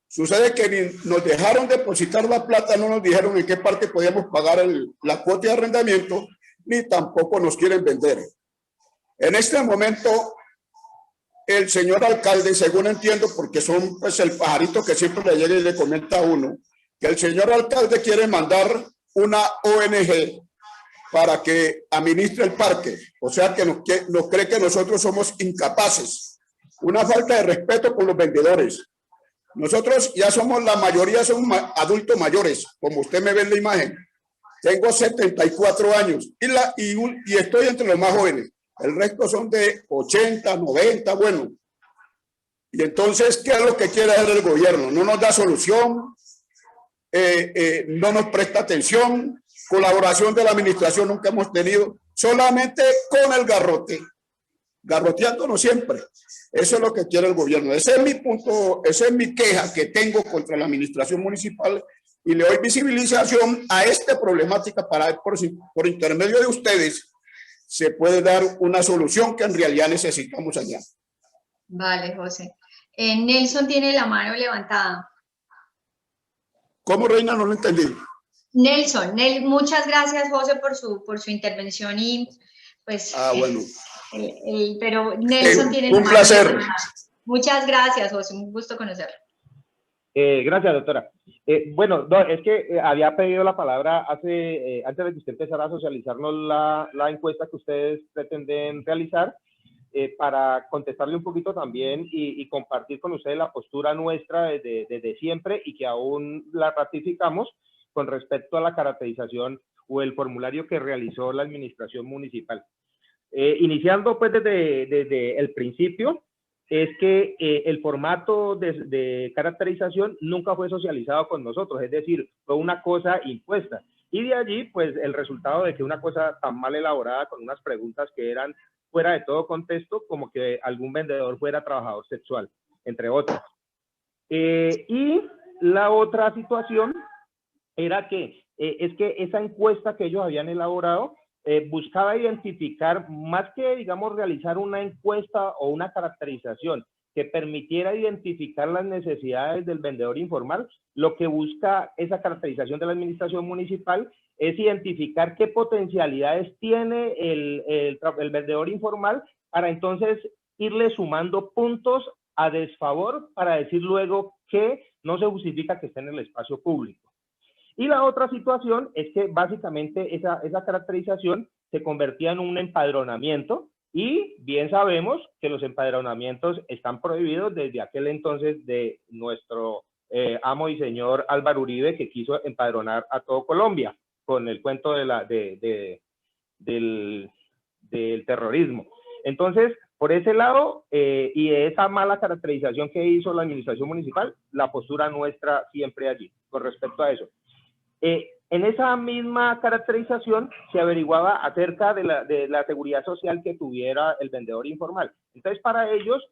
Sucede que ni nos dejaron depositar la plata, no nos dijeron en qué parte podíamos pagar la cuota de arrendamiento, ni tampoco nos quieren vender. En este momento, el señor alcalde, según entiendo, porque son pues el pajarito que siempre le llega y le comenta a uno, que el señor alcalde quiere mandar una ONG para que administre el parque. O sea que nos cree que nosotros somos incapaces. Una falta de respeto con los vendedores. Nosotros ya somos, la mayoría son adultos mayores, como usted me ve en la imagen. Tengo 74 años y estoy entre los más jóvenes. El resto son de 80, 90, bueno. Y entonces, ¿qué es lo que quiere hacer el gobierno? No nos da solución, no nos presta atención, colaboración de la administración nunca hemos tenido, solamente con el garrote, garroteándonos siempre. Eso es lo que quiere el gobierno. Ese es mi punto, esa es mi queja que tengo contra la administración municipal, y le doy visibilización a esta problemática para ver por intermedio de ustedes se puede dar una solución que en realidad necesitamos allá.
Vale, José. Nelson tiene la mano levantada.
¿Cómo, Reina? No lo entendí.
Nelson, muchas gracias, José, por su intervención, y pues...
bueno.
Pero Nelson tiene la mano
placer.
levantada. Muchas gracias, José, un gusto conocerlo.
Gracias, doctora. Bueno, no, es que había pedido la palabra antes de que usted empezara a socializarnos la encuesta que ustedes pretenden realizar, para contestarle un poquito también y compartir con ustedes la postura nuestra desde siempre, y que aún la ratificamos con respecto a la caracterización o el formulario que realizó la administración municipal. Iniciando pues desde el principio, es que el formato de caracterización nunca fue socializado con nosotros, es decir, fue una cosa impuesta. Y de allí, pues, el resultado de que una cosa tan mal elaborada, con unas preguntas que eran fuera de todo contexto, como que algún vendedor fuera trabajador sexual, entre otras. Y la otra situación era que es que esa encuesta que ellos habían elaborado buscaba identificar, más que, digamos, realizar una encuesta o una caracterización que permitiera identificar las necesidades del vendedor informal, lo que busca esa caracterización de la administración municipal es identificar qué potencialidades tiene el vendedor informal para entonces irle sumando puntos a desfavor para decir luego que no se justifica que esté en el espacio público. Y la otra situación es que básicamente esa caracterización se convertía en un empadronamiento, y bien sabemos que los empadronamientos están prohibidos desde aquel entonces de nuestro amo y señor Álvaro Uribe, que quiso empadronar a todo Colombia con el cuento del terrorismo. Entonces, por ese lado, y de esa mala caracterización que hizo la administración municipal, la postura nuestra siempre allí, con respecto a eso. En esa misma caracterización se averiguaba acerca de la seguridad social que tuviera el vendedor informal. Entonces, para ellos,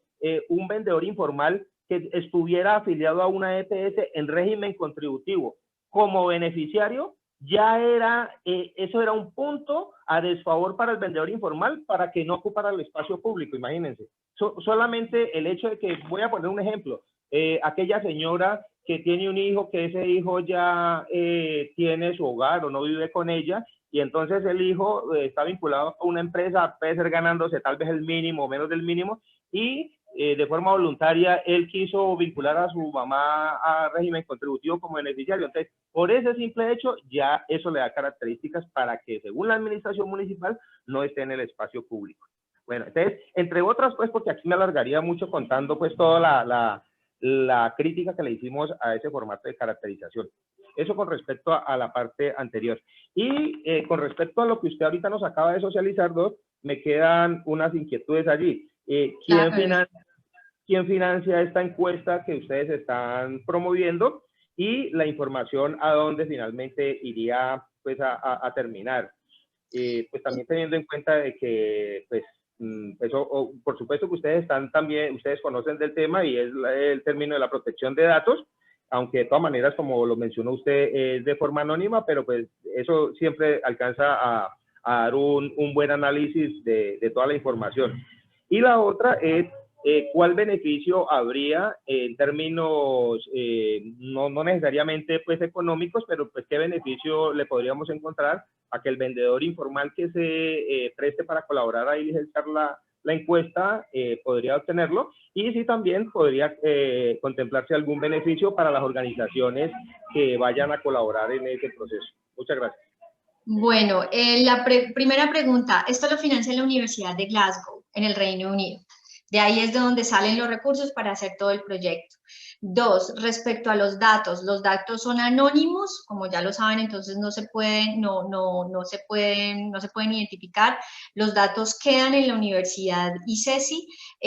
un vendedor informal que estuviera afiliado a una EPS en régimen contributivo como beneficiario, ya era, eso era un punto a desfavor para el vendedor informal para que no ocupara el espacio público, imagínense. Solamente el hecho de que, voy a poner un ejemplo, aquella señora que tiene un hijo, que ese hijo ya tiene su hogar o no vive con ella, y entonces el hijo está vinculado a una empresa, puede ser ganándose tal vez el mínimo o menos del mínimo, y de forma voluntaria él quiso vincular a su mamá a régimen contributivo como beneficiario. Entonces, por ese simple hecho, ya eso le da características para que, según la administración municipal, no esté en el espacio público. Bueno, entonces, entre otras, pues, porque aquí me alargaría mucho contando, pues, toda la crítica que le hicimos a ese formato de caracterización. Eso con respecto a la parte anterior. Y con respecto a lo que usted ahorita nos acaba de socializar, me quedan unas inquietudes allí. ¿Quién financia esta encuesta que ustedes están promoviendo? Y la información a dónde finalmente iría, pues, a terminar. Pues también teniendo en cuenta de que, pues, por supuesto que ustedes están también, ustedes conocen del tema y es el término de la protección de datos, aunque de todas maneras, como lo mencionó usted, es de forma anónima, pero pues eso siempre alcanza a dar un buen análisis de toda la información. Y la otra es, ¿cuál beneficio habría en términos, no necesariamente pues económicos, pero pues qué beneficio le podríamos encontrar a que el vendedor informal que se preste para colaborar a diligenciar la encuesta podría obtenerlo? Y si también podría contemplarse algún beneficio para las organizaciones que vayan a colaborar en ese proceso. Muchas gracias.
Bueno, la primera pregunta, esto lo financia la Universidad de Glasgow, en el Reino Unido. De ahí es de donde salen los recursos para hacer todo el proyecto. 2, respecto a los datos son anónimos, como ya lo saben, entonces no se pueden identificar. Los datos quedan en la Universidad ICESI,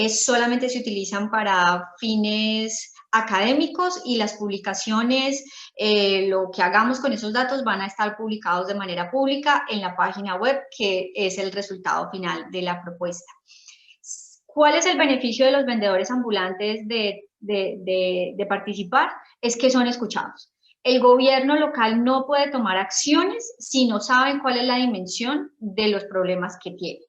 solamente se utilizan para fines académicos, y las publicaciones, lo que hagamos con esos datos van a estar publicados de manera pública en la página web, que es el resultado final de la propuesta. ¿Cuál es el beneficio de los vendedores ambulantes de participar? Es que son escuchados. El gobierno local no puede tomar acciones si no saben cuál es la dimensión de los problemas que tiene.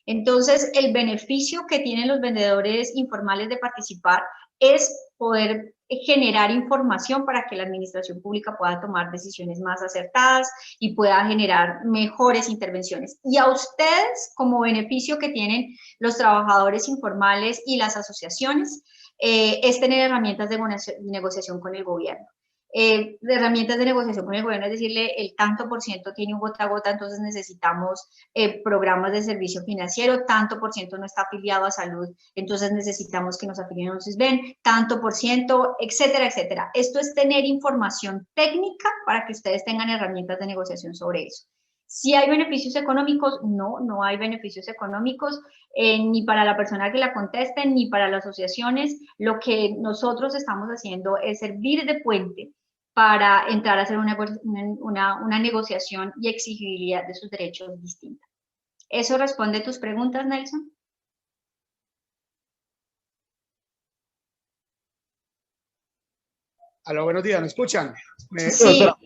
Entonces, el beneficio que tienen los vendedores informales de participar es poder generar información para que la administración pública pueda tomar decisiones más acertadas y pueda generar mejores intervenciones. Y a ustedes, como beneficio que tienen los trabajadores informales y las asociaciones, es tener herramientas de negociación con el gobierno. De herramientas de negociación con el gobierno, es decirle, el tanto por ciento tiene un gota a gota, entonces necesitamos programas de servicio financiero, tanto por ciento no está afiliado a salud, entonces necesitamos que nos afilien a un SISBEN, tanto por ciento, etcétera, etcétera. Esto es tener información técnica para que ustedes tengan herramientas de negociación sobre eso. ¿Si hay beneficios económicos? No, no hay beneficios económicos, ni para la persona que la conteste, ni para las asociaciones. Lo que nosotros estamos haciendo es servir de puente para entrar a hacer una negociación y exigibilidad de sus derechos distinta. ¿Eso responde a tus preguntas, Nelson?
Aló, buenos días, ¿me escuchan?
Sí.
Doctora,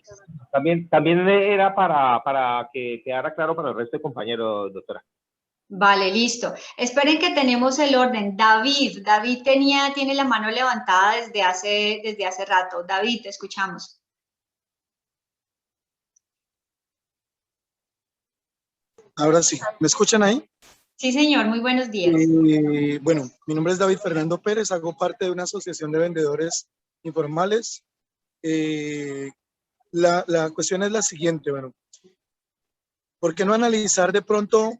también era para que quedara claro para el resto de compañeros, doctora.
Vale, listo. Esperen que tenemos el orden. David tiene la mano levantada desde hace rato. David, te escuchamos.
Ahora sí, ¿me escuchan ahí?
Sí, señor, muy buenos días.
Bueno, mi nombre es David Fernando Pérez, hago parte de una asociación de vendedores informales. La cuestión es la siguiente, bueno, ¿por qué no analizar de pronto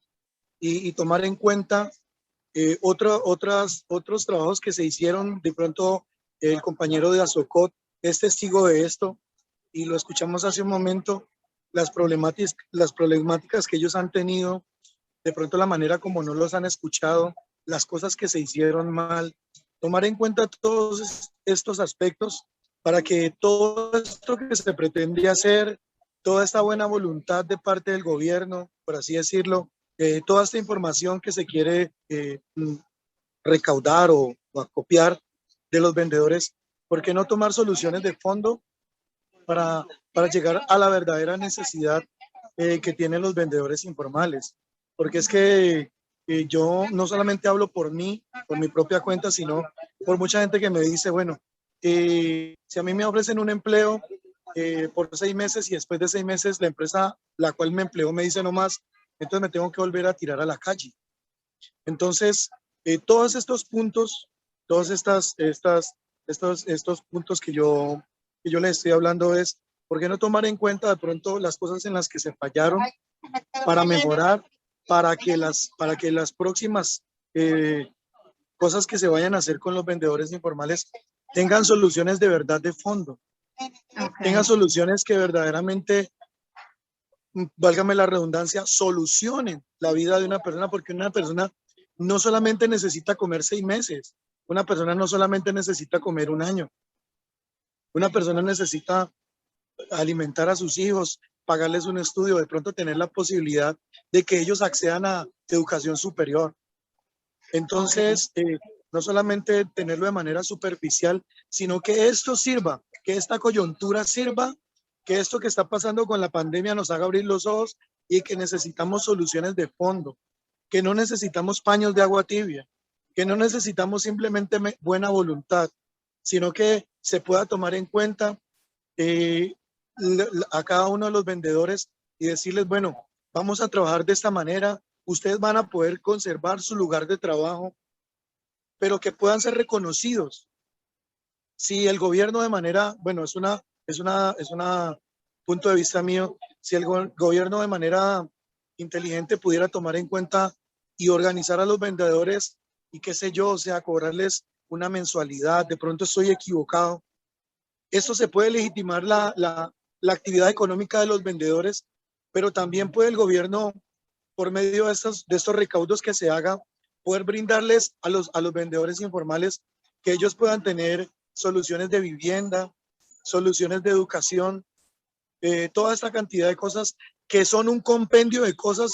y tomar en cuenta otros trabajos que se hicieron? De pronto el compañero de Azocot es testigo de esto y lo escuchamos hace un momento, las problemáticas que ellos han tenido, de pronto la manera como no los han escuchado, las cosas que se hicieron mal, tomar en cuenta todos estos aspectos para que todo esto que se pretende hacer, toda esta buena voluntad de parte del gobierno, por así decirlo, toda esta información que se quiere recaudar o acopiar de los vendedores, ¿por qué no tomar soluciones de fondo para llegar a la verdadera necesidad que tienen los vendedores informales? Porque es que yo no solamente hablo por mí, por mi propia cuenta, sino por mucha gente que me dice, bueno, si a mí me ofrecen un empleo por 6 meses y después de 6 meses la empresa la cual me empleó me dice no más, entonces me tengo que volver a tirar a la calle. Entonces, todos estos puntos, todos estos puntos que yo les estoy hablando es, ¿por qué no tomar en cuenta de pronto las cosas en las que se fallaron para mejorar, para que las próximas cosas que se vayan a hacer con los vendedores informales tengan soluciones de verdad de fondo, tengan soluciones que verdaderamente, válgame la redundancia, solucionen la vida de una persona, porque una persona no solamente necesita comer 6 meses, una persona no solamente necesita comer 1 año, una persona necesita alimentar a sus hijos, pagarles un estudio, de pronto tener la posibilidad de que ellos accedan a educación superior. Entonces, no solamente tenerlo de manera superficial, sino que esto sirva, que esta coyuntura sirva, que esto que está pasando con la pandemia nos haga abrir los ojos y que necesitamos soluciones de fondo, que no necesitamos paños de agua tibia, que no necesitamos simplemente buena voluntad, sino que se pueda tomar en cuenta a cada uno de los vendedores y decirles, bueno, vamos a trabajar de esta manera, ustedes van a poder conservar su lugar de trabajo, pero que puedan ser reconocidos. Si el gobierno de manera, bueno, es una punto de vista mío, si el gobierno de manera inteligente pudiera tomar en cuenta y organizar a los vendedores y qué sé yo, o sea, cobrarles una mensualidad, de pronto estoy equivocado. Esto se puede legitimar la actividad económica de los vendedores, pero también puede el gobierno, por medio de estos recaudos que se haga, poder brindarles a los vendedores informales que ellos puedan tener soluciones de vivienda, soluciones de educación, toda esta cantidad de cosas que son un compendio de cosas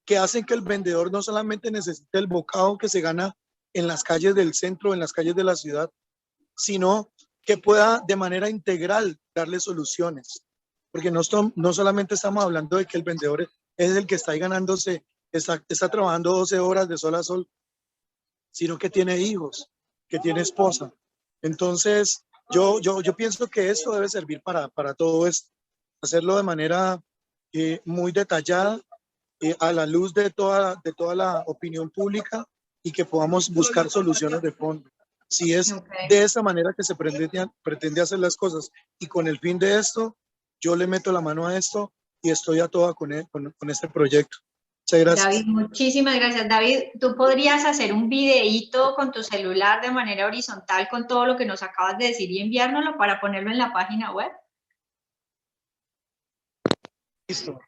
que hacen que el vendedor no solamente necesite el bocado que se gana en las calles del centro, en las calles de la ciudad, sino que pueda de manera integral darle soluciones. Porque no solamente estamos hablando de que el vendedor es el que está ahí ganándose, está trabajando 12 horas de sol a sol, sino que tiene hijos, que tiene esposa. Entonces, yo pienso que esto debe servir para todo esto, hacerlo de manera muy detallada, a la luz de toda la opinión pública y que podamos buscar soluciones de fondo. Si es de esta manera que se pretende hacer las cosas y con el fin de esto, yo le meto la mano a esto y estoy a toda con este proyecto. Muchas gracias.
David, muchísimas gracias. David, ¿tú podrías hacer un videíto con tu celular de manera horizontal con todo lo que nos acabas de decir y enviárnoslo para ponerlo en la página web?
Listo.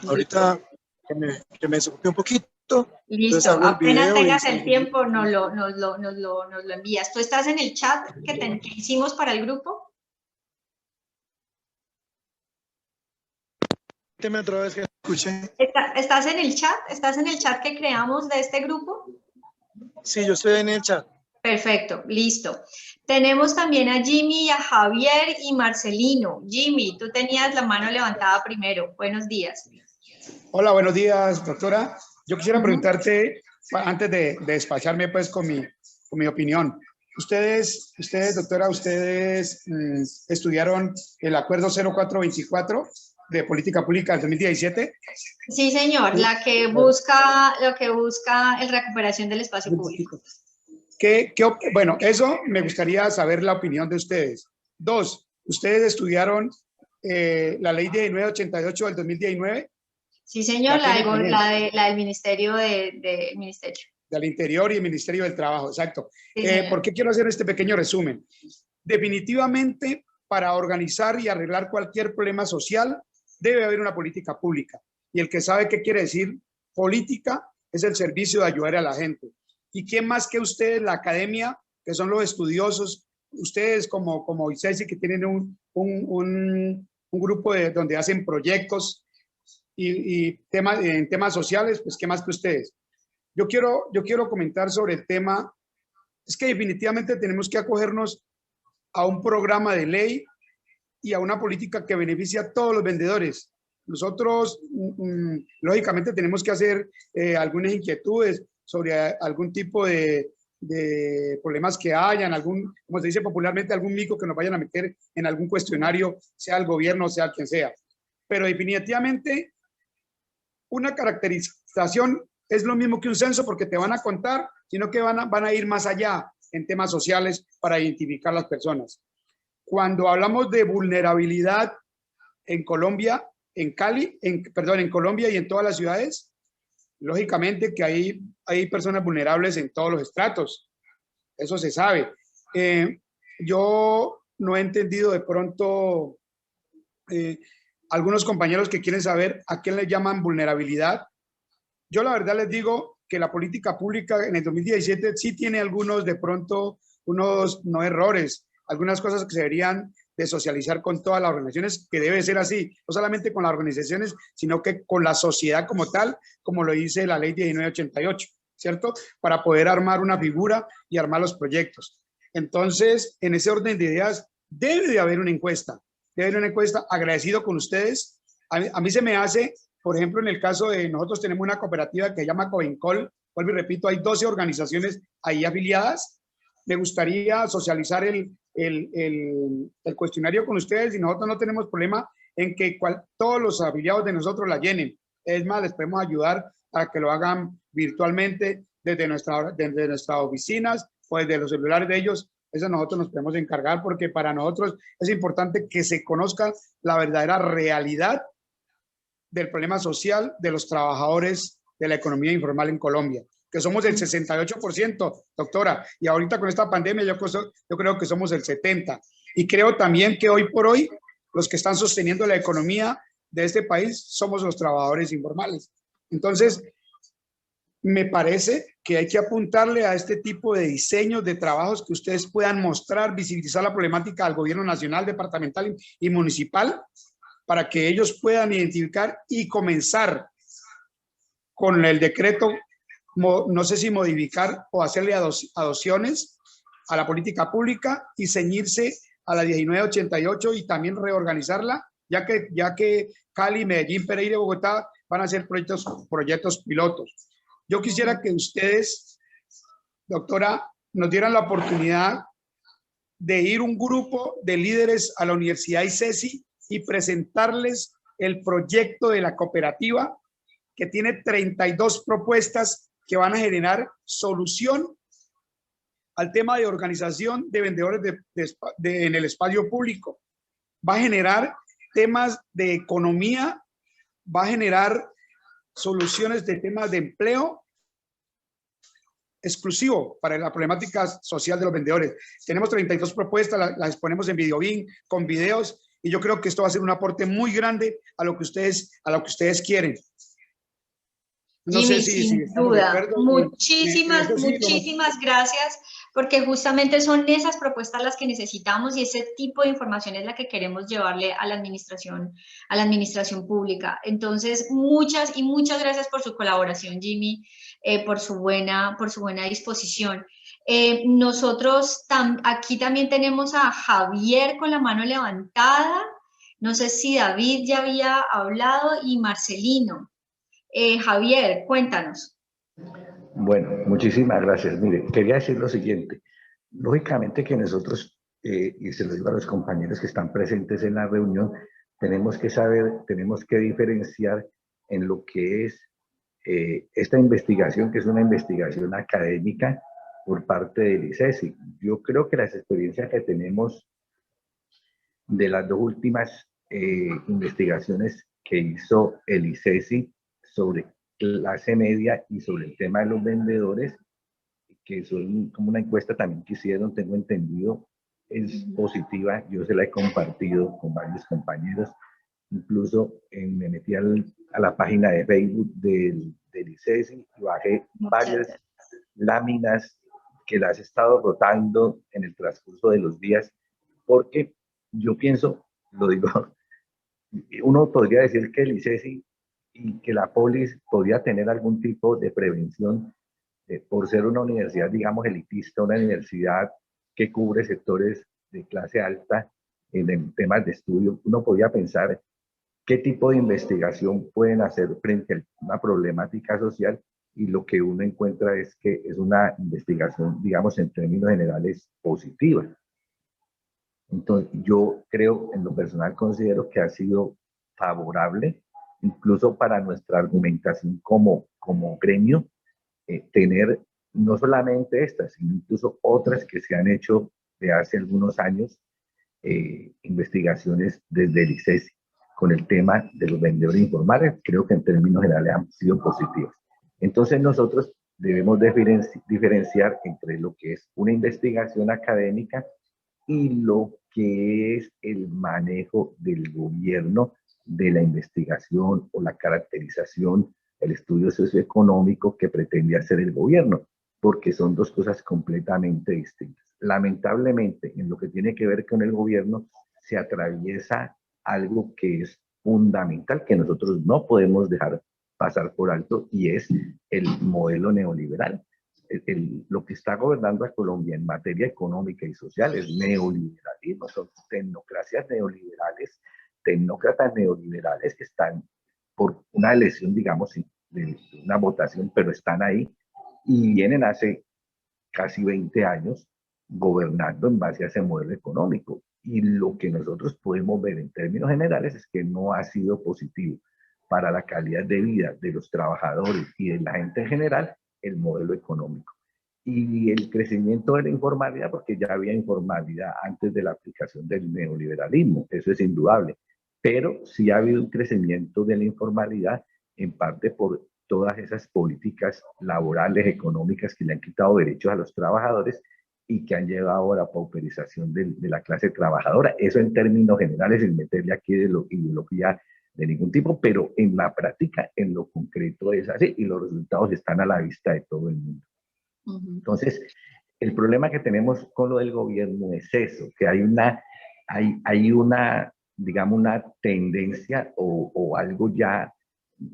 Ahorita que me desocupe un poquito.
Listo, apenas tengas el tiempo nos lo envías. ¿Tú estás en el chat que hicimos para el grupo?
Otra vez que escuché.
¿Estás en el chat? ¿Estás en el chat que creamos de este grupo?
Sí, yo estoy en el chat.
Perfecto, listo. Tenemos también a Jimmy, a Javier y Marcelino. Jimmy, tú tenías la mano levantada primero. Buenos días.
Hola, buenos días, doctora. Yo quisiera preguntarte, antes de despacharme pues con mi opinión. Ustedes, doctora, estudiaron el Acuerdo 0424 de Política Pública del 2017.
Sí, señor, lo que busca la recuperación del espacio público.
Bueno, eso me gustaría saber la opinión de ustedes. 2, ¿ustedes estudiaron la ley 1988 del 2019?
Sí, señor, la del Ministerio Ministerio.
Del Interior y el Ministerio del Trabajo, exacto.
Sí,
¿Por qué quiero hacer este pequeño resumen? Definitivamente, para organizar y arreglar cualquier problema social, debe haber una política pública. Y el que sabe qué quiere decir política es el servicio de ayudar a la gente. ¿Y quién más que ustedes, la academia, que son los estudiosos, ustedes como ICESI, que tienen un grupo donde hacen proyectos y en temas sociales, pues qué más que ustedes? Yo quiero comentar sobre el tema, es que definitivamente tenemos que acogernos a un programa de ley y a una política que beneficie a todos los vendedores. Nosotros, lógicamente, tenemos que hacer algunas inquietudes sobre algún tipo de problemas que hayan, como se dice popularmente, algún mico que nos vayan a meter en algún cuestionario, sea el gobierno, sea quien sea. Pero definitivamente, una caracterización es lo mismo que un censo porque te van a contar, sino que van a ir más allá en temas sociales para identificar las personas. Cuando hablamos de vulnerabilidad en Colombia, en Colombia y en todas las ciudades, lógicamente que hay personas vulnerables en todos los estratos. Eso se sabe. Yo no he entendido de pronto algunos compañeros que quieren saber a qué le llaman vulnerabilidad. Yo la verdad les digo que la política pública en el 2017 sí tiene algunos de pronto, no errores, algunas cosas que se deberían de socializar con todas las organizaciones, que debe ser así, no solamente con las organizaciones, sino que con la sociedad como tal, como lo dice la ley 1988, ¿cierto? Para poder armar una figura y armar los proyectos. Entonces, en ese orden de ideas, debe de haber una encuesta, agradecido con ustedes. A mí se me hace, por ejemplo, en el caso de nosotros tenemos una cooperativa que se llama Covincol, vuelvo y repito, hay 12 organizaciones ahí afiliadas. Me gustaría socializar el cuestionario con ustedes y nosotros no tenemos problema en que todos los afiliados de nosotros la llenen. Es más, les podemos ayudar a que lo hagan virtualmente desde nuestras oficinas o desde los celulares de ellos. Eso nosotros nos podemos encargar porque para nosotros es importante que se conozca la verdadera realidad del problema social de los trabajadores de la economía informal en Colombia, que somos el 68%, doctora, y ahorita con esta pandemia yo creo que somos el 70%. Y creo también que hoy por hoy los que están sosteniendo la economía de este país somos los trabajadores informales. Entonces, me parece que hay que apuntarle a este tipo de diseños de trabajos que ustedes puedan mostrar, visibilizar la problemática al gobierno nacional, departamental y municipal, para que ellos puedan identificar y comenzar con el decreto, no sé si modificar o hacerle adopciones a la política pública y ceñirse a la 1988 y también reorganizarla, ya que Cali, Medellín, Pereira y Bogotá van a hacer proyectos pilotos. Yo quisiera que ustedes, doctora, nos dieran la oportunidad de ir un grupo de líderes a la Universidad ICESI y presentarles el proyecto de la cooperativa que tiene 32 propuestas que van a generar solución al tema de organización de vendedores en el espacio público. Va a generar temas de economía, va a generar soluciones de temas de empleo exclusivo para la problemática social de los vendedores. Tenemos 32 propuestas, las exponemos en Videobin con videos y yo creo que esto va a ser un aporte muy grande a lo que ustedes quieren. No
Jimmy,
sé
sin duda, muchísimas gracias, porque justamente son esas propuestas las que necesitamos y ese tipo de información es la que queremos llevarle a la administración pública. Entonces, muchas gracias por su colaboración, Jimmy, por su buena disposición. Nosotros aquí también tenemos a Javier con la mano levantada. No sé si David ya había hablado y Marcelino. Javier, cuéntanos.
Bueno, muchísimas gracias. Mire, quería decir lo siguiente. Lógicamente que nosotros, y se lo digo a los compañeros que están presentes en la reunión, tenemos que saber, tenemos que diferenciar en lo que es esta investigación, que es una investigación académica por parte del ICESI. Yo creo que las experiencias que tenemos de las dos últimas investigaciones que hizo el ICESI sobre clase media y sobre el tema de los vendedores, que son como una encuesta también que hicieron, tengo entendido, es positiva. Yo se la he compartido con varios compañeros. Incluso me metí a la página de Facebook del ICESI y bajé varias láminas que las he estado rotando en el transcurso de los días, porque yo pienso, lo digo, uno podría decir que el ICESI y que la polis podría tener algún tipo de prevención por ser una universidad, digamos, elitista, una universidad que cubre sectores de clase alta en temas de estudio. Uno podría pensar qué tipo de investigación pueden hacer frente a una problemática social, y lo que uno encuentra es que es una investigación, digamos, en términos generales, positiva. Entonces, yo creo, en lo personal, considero que ha sido favorable, incluso para nuestra argumentación como gremio, tener no solamente estas, sino incluso otras que se han hecho de hace algunos años, investigaciones desde el ICESI con el tema de los vendedores informales. Creo que en términos generales han sido positivas. Entonces nosotros debemos diferenciar entre lo que es una investigación académica y lo que es el manejo del gobierno de la investigación o la caracterización, el estudio socioeconómico que pretende hacer el gobierno, porque son dos cosas completamente distintas. Lamentablemente, en lo que tiene que ver con el gobierno, se atraviesa algo que es fundamental, que nosotros no podemos dejar pasar por alto, y es el modelo neoliberal. Lo que está gobernando a Colombia en materia económica y social es neoliberalismo, son tecnocracias neoliberales, tecnócratas neoliberales que están por una elección, digamos, de una votación, pero están ahí y vienen hace casi 20 años gobernando en base a ese modelo económico. Y lo que nosotros podemos ver en términos generales es que no ha sido positivo para la calidad de vida de los trabajadores y de la gente en general el modelo económico. Y el crecimiento de la informalidad, porque ya había informalidad antes de la aplicación del neoliberalismo, eso es indudable, pero sí ha habido un crecimiento de la informalidad, en parte por todas esas políticas laborales, económicas, que le han quitado derechos a los trabajadores y que han llevado a la pauperización de la clase trabajadora. Eso en términos generales, sin meterle aquí de ideología de ningún tipo, pero en la práctica, en lo concreto es así, y los resultados están a la vista de todo el mundo. Entonces, el problema que tenemos con lo del gobierno es eso, que hay una digamos, una tendencia o algo ya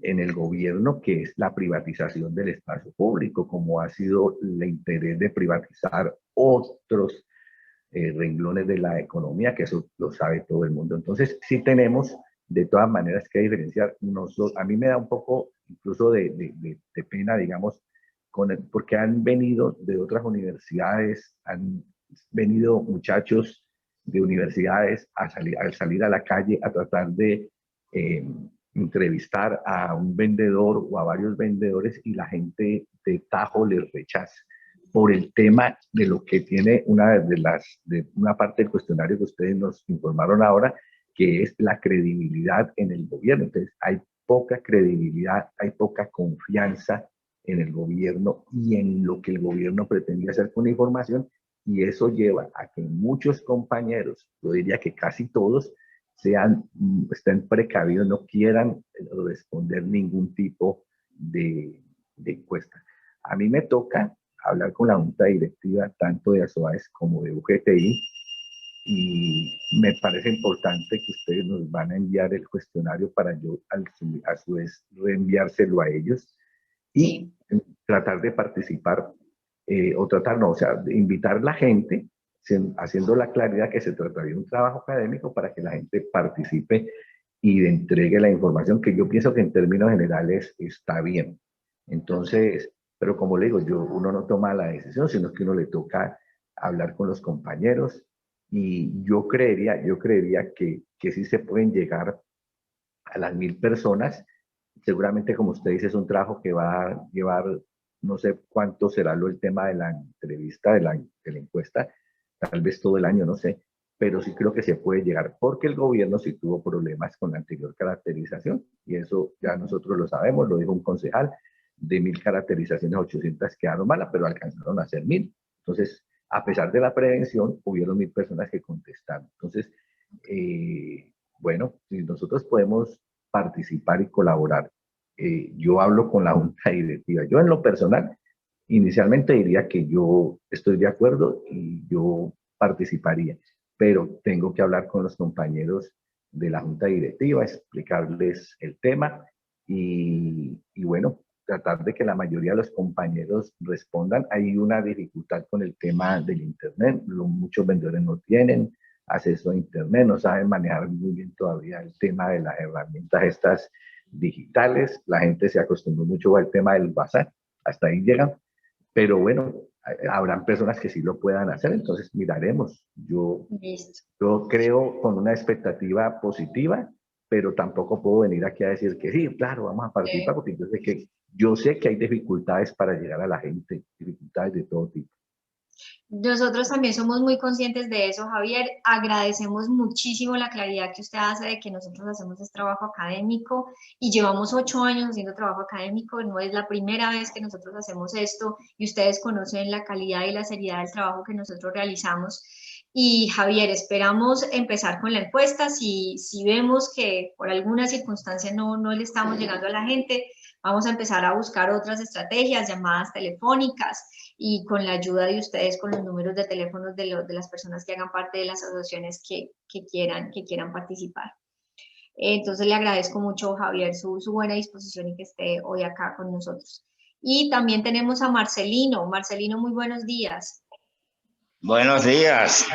en el gobierno, que es la privatización del espacio público, como ha sido el interés de privatizar otros renglones de la economía, que eso lo sabe todo el mundo. Entonces, sí tenemos de todas maneras que diferenciar. A mí me da un poco incluso de pena, digamos, porque han venido de otras universidades, han venido muchachos de universidades al salir a la calle a tratar de entrevistar a un vendedor o a varios vendedores, y la gente de tajo les rechaza por el tema de lo que tiene una parte del cuestionario que ustedes nos informaron ahora, que es la credibilidad en el gobierno. Entonces, hay poca credibilidad, hay poca confianza en el gobierno y en lo que el gobierno pretende hacer con la información, y eso lleva a que muchos compañeros, yo diría que casi todos, estén precavidos, no quieran responder ningún tipo de encuesta. A mí me toca hablar con la junta directiva tanto de ASOAES como de UGTI, y me parece importante que ustedes nos van a enviar el cuestionario para yo a su vez reenviárselo a ellos y tratar de participar o tratar, no, o sea, de invitar a la gente, haciendo la claridad que se trataría de un trabajo académico para que la gente participe y entregue la información, que yo pienso que en términos generales está bien. Entonces, pero como le digo, uno no toma la decisión, sino que uno le toca hablar con los compañeros, y yo creería que sí se pueden llegar a las 1000 personas. Seguramente, como usted dice, es un trabajo que va a llevar, no sé cuánto será el tema de la entrevista, de la encuesta, tal vez todo el año, no sé, pero sí creo que se puede llegar, porque el gobierno sí tuvo problemas con la anterior caracterización, y eso ya nosotros lo sabemos, lo dijo un concejal, de 1000 caracterizaciones, 800 quedaron malas, pero alcanzaron a ser 1000. Entonces, a pesar de la prevención, hubieron 1000 personas que contestaron. Entonces, bueno, si nosotros podemos participar y colaborar, yo hablo con la junta directiva. Yo en lo personal, inicialmente diría que yo estoy de acuerdo y yo participaría, pero tengo que hablar con los compañeros de la junta directiva, explicarles el tema y bueno, tratar de que la mayoría de los compañeros respondan. Hay una dificultad con el tema del Internet, muchos vendedores no tienen acceso a Internet, no saben manejar muy bien todavía el tema de las herramientas estas digitales, la gente se acostumbró mucho al tema del WhatsApp, hasta ahí llegan, pero bueno, habrán personas que sí lo puedan hacer, entonces miraremos. Yo creo con una expectativa positiva, pero tampoco puedo venir aquí a decir que sí, claro, vamos a participar, porque yo sé que hay dificultades para llegar a la gente, dificultades de todo tipo.
Nosotros también somos muy conscientes de eso, Javier. Agradecemos muchísimo la claridad que usted hace de que nosotros hacemos este trabajo académico y llevamos 8 años haciendo trabajo académico. No es la primera vez que nosotros hacemos esto y ustedes conocen la calidad y la seriedad del trabajo que nosotros realizamos. Y Javier, esperamos empezar con la encuesta. Si vemos que por alguna circunstancia no le estamos llegando a la gente, vamos a empezar a buscar otras estrategias, llamadas telefónicas, y con la ayuda de ustedes, con los números de teléfonos de las personas que hagan parte de las asociaciones que quieran participar. Entonces le agradezco mucho, Javier, su buena disposición y que esté hoy acá con nosotros. Y también tenemos a Marcelino. Marcelino, muy buenos días.
Buenos días.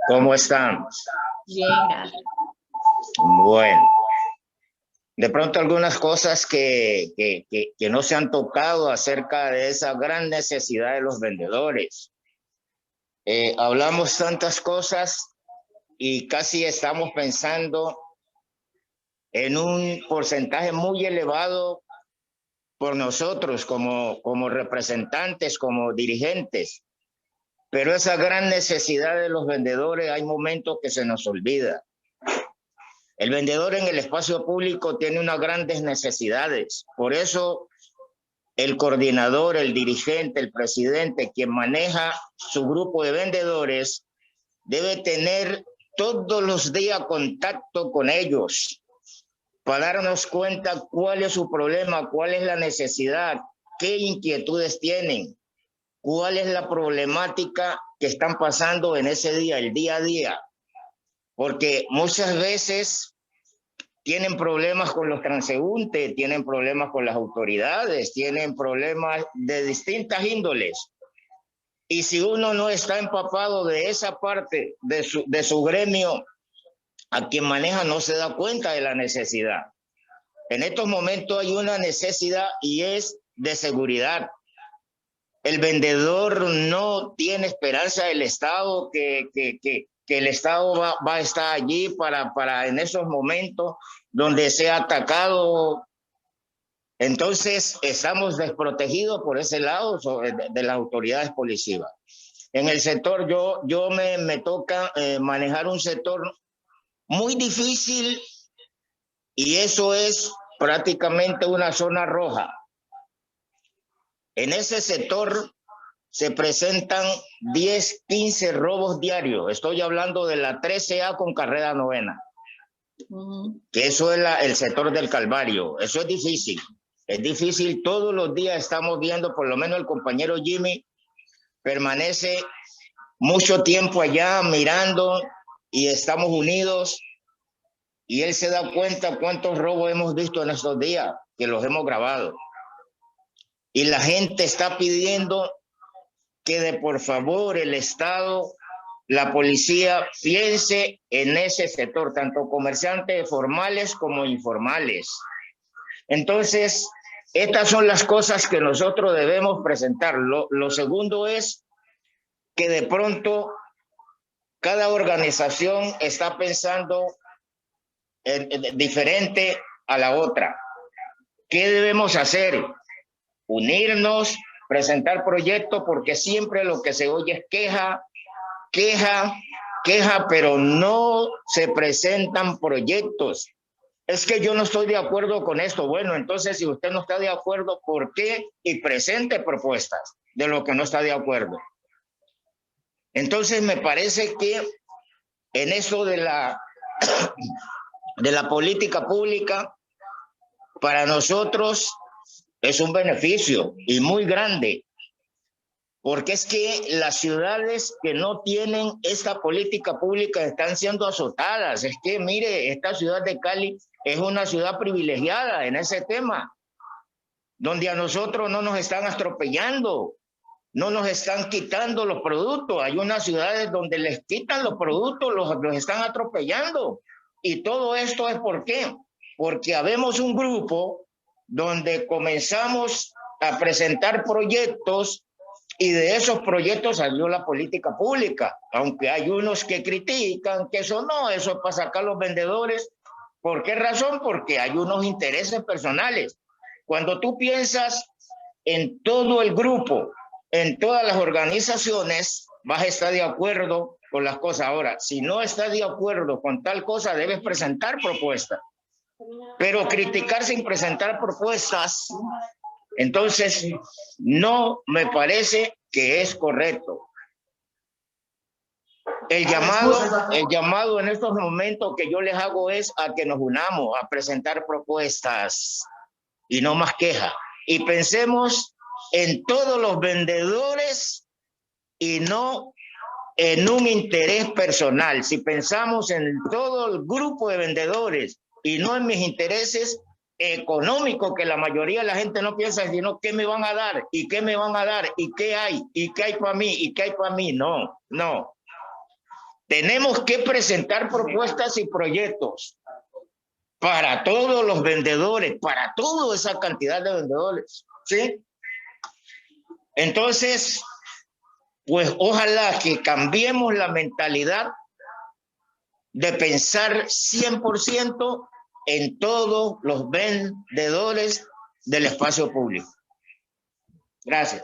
¿Cómo están?
Bien, gracias.
Bueno. De pronto algunas cosas que no se han tocado acerca de esa gran necesidad de los vendedores. Hablamos tantas cosas y casi estamos pensando en un porcentaje muy elevado por nosotros como representantes, como dirigentes. Pero esa gran necesidad de los vendedores hay momentos que se nos olvida. El vendedor en el espacio público tiene unas grandes necesidades. Por eso el coordinador, el dirigente, el presidente, quien maneja su grupo de vendedores, debe tener todos los días contacto con ellos para darnos cuenta cuál es su problema, cuál es la necesidad, qué inquietudes tienen, cuál es la problemática que están pasando en ese día, el día a día. Porque muchas veces tienen problemas con los transeúntes, tienen problemas con las autoridades, tienen problemas de distintas índoles. Y si uno no está empapado de esa parte de su gremio, a quien maneja no se da cuenta de la necesidad. En estos momentos hay una necesidad y es de seguridad. El vendedor no tiene esperanza del Estado que el Estado va a estar allí para en esos momentos donde sea atacado. Entonces estamos desprotegidos por ese lado de las autoridades policivas. En el sector yo me toca manejar un sector muy difícil y eso es prácticamente una zona roja. En ese sector se presentan 10, 15 robos diarios. Estoy hablando de la 13A con carrera novena. Que eso es el sector del Calvario. Eso es difícil. Es difícil. Todos los días estamos viendo, por lo menos el compañero Jimmy permanece mucho tiempo allá mirando y estamos unidos. Y él se da cuenta cuántos robos hemos visto en estos días, que los hemos grabado. Y la gente está pidiendo que de por favor el Estado, la policía piense en ese sector, tanto comerciantes formales como informales. Entonces, estas son las cosas que nosotros debemos presentar. Lo segundo es que de pronto cada organización está pensando diferente a la otra. ¿Qué debemos hacer? Unirnos, presentar proyectos, porque siempre lo que se oye es queja, queja, queja, pero no se presentan proyectos. Es que yo no estoy de acuerdo con esto. Bueno, entonces si usted no está de acuerdo, ¿por qué? Y presente propuestas de lo que no está de acuerdo. Entonces me parece que en eso de la política pública, para nosotros es un beneficio y muy grande, porque es que las ciudades que no tienen esta política pública están siendo azotadas. Es que, mire, esta ciudad de Cali es una ciudad privilegiada en ese tema, donde a nosotros no nos están atropellando, no nos están quitando los productos. Hay unas ciudades donde les quitan los productos, los están atropellando. Y todo esto es ¿por qué? Porque habemos un grupo donde comenzamos a presentar proyectos y de esos proyectos salió la política pública, aunque hay unos que critican que eso no, eso es para sacar los vendedores. ¿Por qué razón? Porque hay unos intereses personales. Cuando tú piensas en todo el grupo, en todas las organizaciones, vas a estar de acuerdo con las cosas. Ahora, si no estás de acuerdo con tal cosa, debes presentar propuestas. Pero criticar sin presentar propuestas, entonces no me parece que es correcto. El llamado en estos momentos que yo les hago es a que nos unamos a presentar propuestas y no más quejas. Y pensemos en todos los vendedores y no en un interés personal. Si pensamos en todo el grupo de vendedores y no en mis intereses económicos, que la mayoría de la gente no piensa, sino qué me van a dar y qué me van a dar y qué hay para mí y qué hay para mí. No, no. Tenemos que presentar propuestas y proyectos para todos los vendedores, para toda esa cantidad de vendedores, ¿sí? Entonces, pues ojalá que cambiemos la mentalidad de pensar 100% en todos los vendedores del espacio público. Gracias.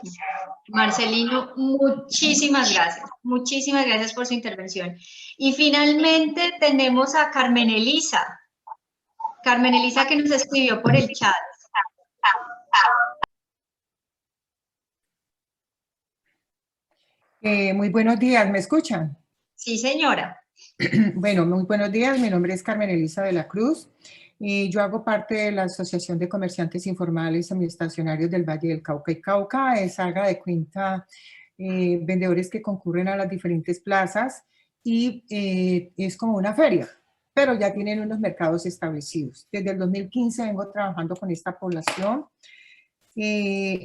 Marcelino, muchísimas gracias. Muchísimas gracias por su intervención. Y finalmente tenemos a Carmen Elisa. Carmen Elisa, que nos escribió por el chat.
Muy buenos días, ¿me escuchan?
Sí, señora.
Bueno, muy buenos días, mi nombre es Carmen Elisa de la Cruz y yo hago parte de la Asociación de Comerciantes Informales y Semiestacionarios del Valle del Cauca y Cauca. Haga de cuenta vendedores que concurren a las diferentes plazas y es como una feria, pero ya tienen unos mercados establecidos. Desde el 2015 vengo trabajando con esta población.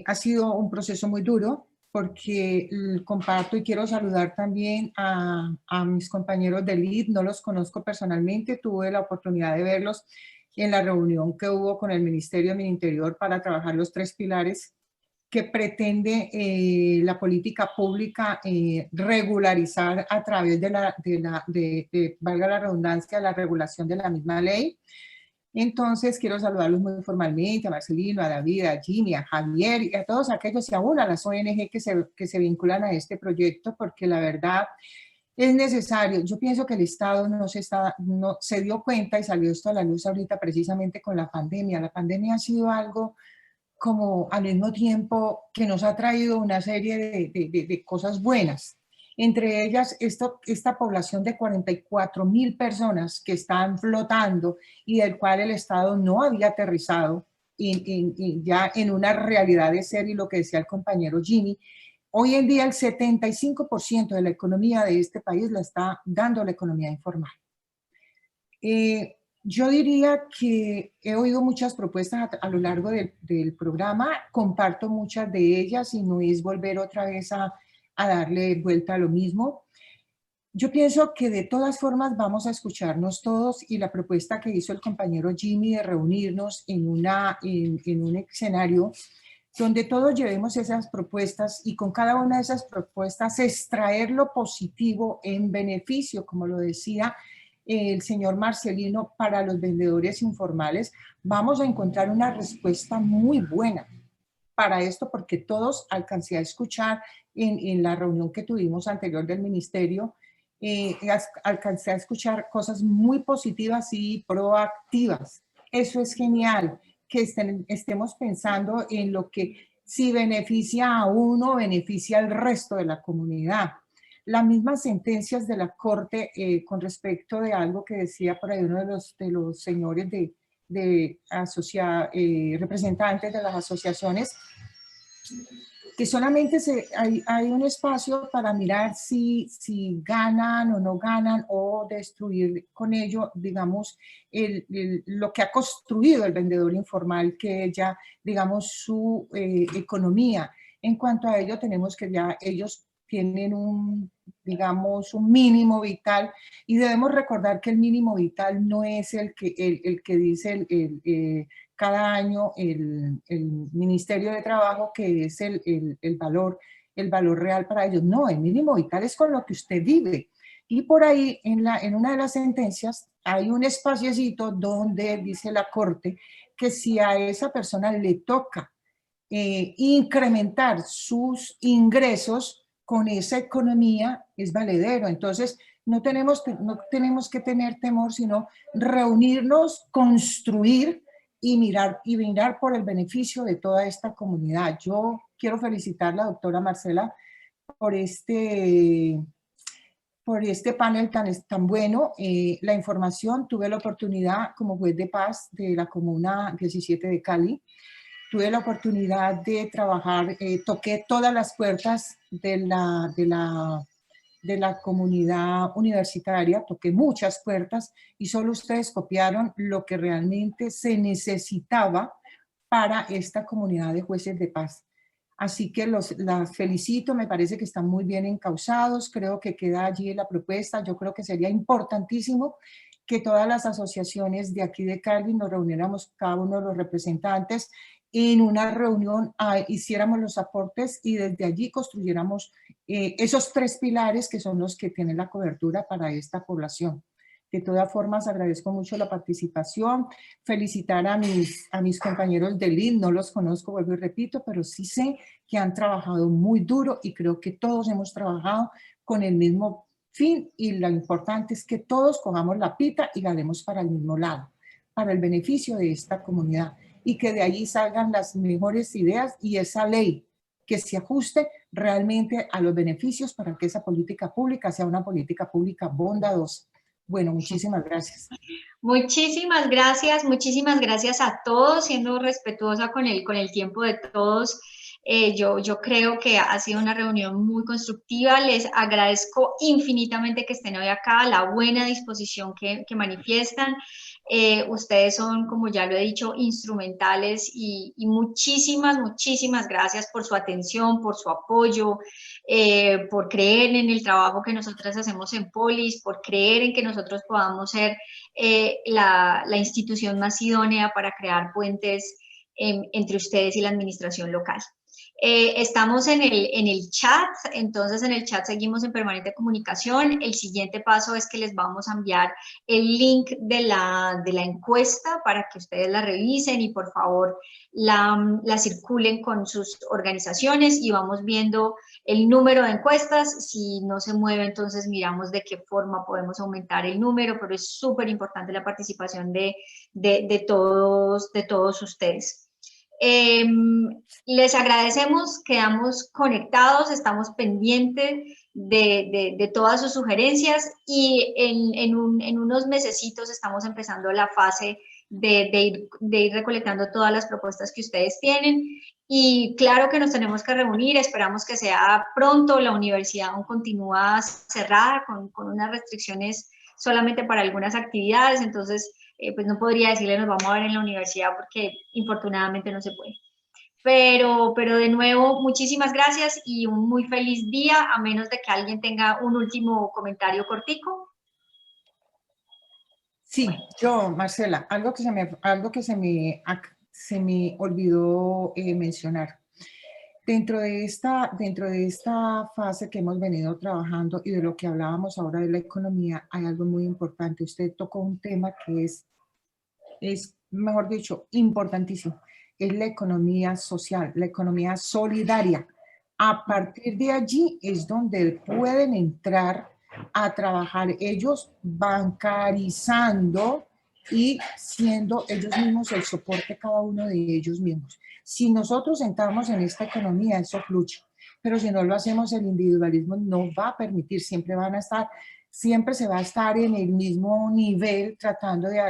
Ha sido un proceso muy duro, porque comparto y quiero saludar también a mis compañeros del LID, no los conozco personalmente, tuve la oportunidad de verlos en la reunión que hubo con el Ministerio del Interior para trabajar los 3 pilares que pretende la política pública regularizar a través de valga la redundancia, la regulación de la misma ley. Entonces, quiero saludarlos muy formalmente, a Marcelino, a David, a Jimmy, a Javier y a todos aquellos y aún a las ONG que se vinculan a este proyecto, porque la verdad es necesario. Yo pienso que el Estado no se dio cuenta y salió esto a la luz ahorita precisamente con la pandemia. La pandemia ha sido algo como al mismo tiempo que nos ha traído una serie de cosas buenas. Entre ellas, esta población de 44.000 personas que están flotando y del cual el Estado no había aterrizado ya en una realidad de ser, y lo que decía el compañero Jimmy, hoy en día el 75% de la economía de este país la está dando la economía informal. Yo diría que he oído muchas propuestas a lo largo del programa, comparto muchas de ellas y no es volver otra vez a a darle vuelta a lo mismo. Yo pienso que de todas formas vamos a escucharnos todos, y la propuesta que hizo el compañero Jimmy de reunirnos en un escenario donde todos llevemos esas propuestas y con cada una de esas propuestas extraer lo positivo en beneficio, como lo decía el señor Marcelino, para los vendedores informales, vamos a encontrar una respuesta muy buena para esto, porque todos alcancé a escuchar en la reunión que tuvimos anterior del ministerio, alcancé a escuchar cosas muy positivas y proactivas. Eso es genial, que estemos pensando en lo que si beneficia a uno, beneficia al resto de la comunidad. Las mismas sentencias de la Corte con respecto de algo que decía por ahí uno de los señores representantes de las asociaciones, que solamente hay un espacio para mirar si ganan o no ganan, o destruir con ello, digamos, lo que ha construido el vendedor informal, que ya, digamos, su economía. En cuanto a ello, tenemos que ya ellos tienen digamos, un mínimo vital, y debemos recordar que el mínimo vital no es el que dice cada año el Ministerio de Trabajo, que es el valor real para ellos. No, el mínimo vital es con lo que usted vive. Y por ahí, en una de las sentencias, hay un espaciecito donde dice la Corte que si a esa persona le toca incrementar sus ingresos con esa economía, es valedero. Entonces, no tenemos que tener temor, sino reunirnos, construir y mirar por el beneficio de toda esta comunidad. Yo quiero felicitar a la doctora Marcela por este panel tan bueno. La información, tuve la oportunidad como juez de paz de la Comuna 17 de Cali, tuve la oportunidad de trabajar, toqué todas las puertas de la comunidad universitaria, toqué muchas puertas, y solo ustedes copiaron lo que realmente se necesitaba para esta comunidad de jueces de paz. Así que las felicito, me parece que están muy bien encausados, creo que queda allí la propuesta. Yo creo que sería importantísimo que todas las asociaciones de aquí de Cali nos reuniéramos, cada uno de los representantes, en una reunión, hiciéramos los aportes y desde allí construyéramos esos 3 pilares que son los que tienen la cobertura para esta población. De todas formas, agradezco mucho la participación, felicitar a mis compañeros del LID, no los conozco, vuelvo y repito, pero sí sé que han trabajado muy duro, y creo que todos hemos trabajado con el mismo fin, y lo importante es que todos cojamos la pita y la demos para el mismo lado, para el beneficio de esta comunidad, y que de allí salgan las mejores ideas y esa ley que se ajuste realmente a los beneficios, para que esa política pública sea una política pública bondadosa. Bueno, muchísimas gracias.
Muchísimas gracias a todos, siendo respetuosa con el tiempo de todos. Yo creo que ha sido una reunión muy constructiva. Les agradezco infinitamente que estén hoy acá, la buena disposición que manifiestan. Ustedes son, como ya lo he dicho, instrumentales, y muchísimas gracias por su atención, por su apoyo, por creer en el trabajo que nosotras hacemos en Polis, por creer en que nosotros podamos ser la institución más idónea para crear puentes entre ustedes y la administración local. Estamos en el chat, entonces en el chat seguimos en permanente comunicación. El siguiente paso es que les vamos a enviar el link de la encuesta para que ustedes la revisen y por favor la circulen con sus organizaciones, y vamos viendo el número de encuestas. Si no se mueve, entonces miramos de qué forma podemos aumentar el número, pero es súper importante la participación de todos ustedes. Les agradecemos, quedamos conectados, estamos pendientes de todas sus sugerencias, y en unos mesecitos estamos empezando la fase de ir recolectando todas las propuestas que ustedes tienen, y claro que nos tenemos que reunir, esperamos que sea pronto. La universidad aún continúa cerrada con unas restricciones solamente para algunas actividades, entonces pues no podría decirle nos vamos a ver en la universidad, porque infortunadamente no se puede. pero de nuevo, muchísimas gracias y un muy feliz día, a menos de que alguien tenga un último comentario cortico.
Sí, yo, Marcela, algo que se me olvidó mencionar. Dentro de esta fase que hemos venido trabajando y de lo que hablábamos ahora de la economía, hay algo muy importante. Usted tocó un tema que es, mejor dicho, importantísimo. Es la economía social, la economía solidaria. A partir de allí es donde pueden entrar a trabajar ellos bancarizando y siendo ellos mismos el soporte cada uno de ellos mismos. Si nosotros entramos en esta economía, eso fluye, pero si no lo hacemos, el individualismo no va a permitir, siempre se va a estar en el mismo nivel tratando de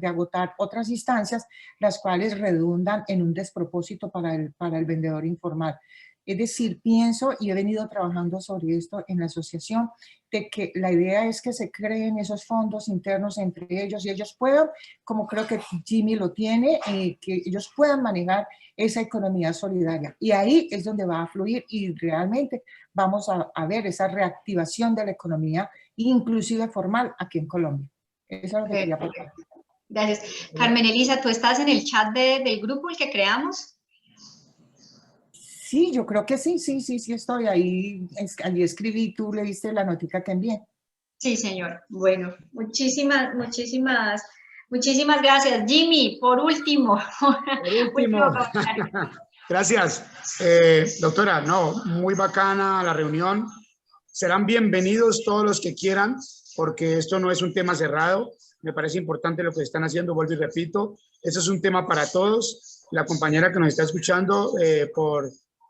agotar otras instancias, las cuales redundan en un despropósito para el vendedor informal. Es decir, pienso y he venido trabajando sobre esto en la asociación, de que la idea es que se creen esos fondos internos entre ellos y ellos puedan, como creo que Jimmy lo tiene, que ellos puedan manejar esa economía solidaria. Y ahí es donde va a fluir y realmente vamos a ver esa reactivación de la economía, inclusive formal, aquí en Colombia. Eso es lo que quería aportar.
Gracias. Carmen Elisa, ¿tú estás en el chat del grupo, el que creamos?
Sí, yo creo que sí estoy ahí. Allí escribí, tú leíste la notica que envié.
Sí, señor. Bueno, muchísimas gracias. Jimmy, por último.
Gracias, doctora. No, muy bacana la reunión. Serán bienvenidos todos los que quieran, porque esto no es un tema cerrado. Me parece importante lo que están haciendo, vuelvo y repito. Eso es un tema para todos. La compañera que nos está escuchando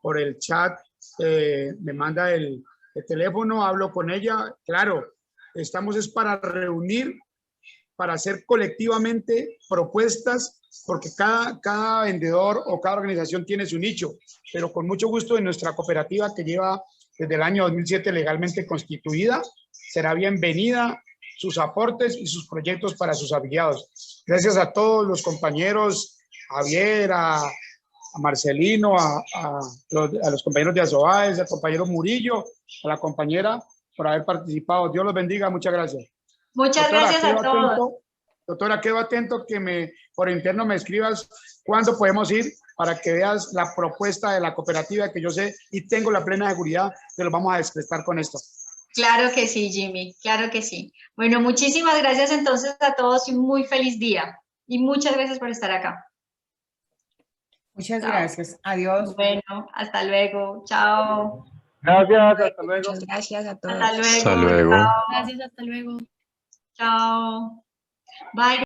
por el chat me manda el teléfono, hablo con ella. Claro, estamos es para reunir, para hacer colectivamente propuestas, porque cada vendedor o cada organización tiene su nicho, pero con mucho gusto en nuestra cooperativa, que lleva desde el año 2007 legalmente constituida, será bienvenida sus aportes y sus proyectos para sus afiliados. Gracias a todos los compañeros, a Javier, a Marcelino, a los compañeros de Azoáez, al compañero Murillo, a la compañera por haber participado. Dios los bendiga, muchas gracias.
Muchas gracias a todos.
Doctora, quedo atento que por interno me escribas cuándo podemos ir para que veas la propuesta de la cooperativa, que yo sé y tengo la plena seguridad que lo vamos a desprestar con esto.
Claro que sí, Jimmy, claro que sí. Bueno, muchísimas gracias entonces a todos y muy feliz día. Y muchas gracias por estar acá.
Muchas gracias. Adiós.
Bueno, hasta luego. Chao.
Gracias, hasta luego.
Muchas gracias a todos.
Hasta luego.
Hasta luego.
Chao.
Gracias, hasta luego.
Chao. Bye.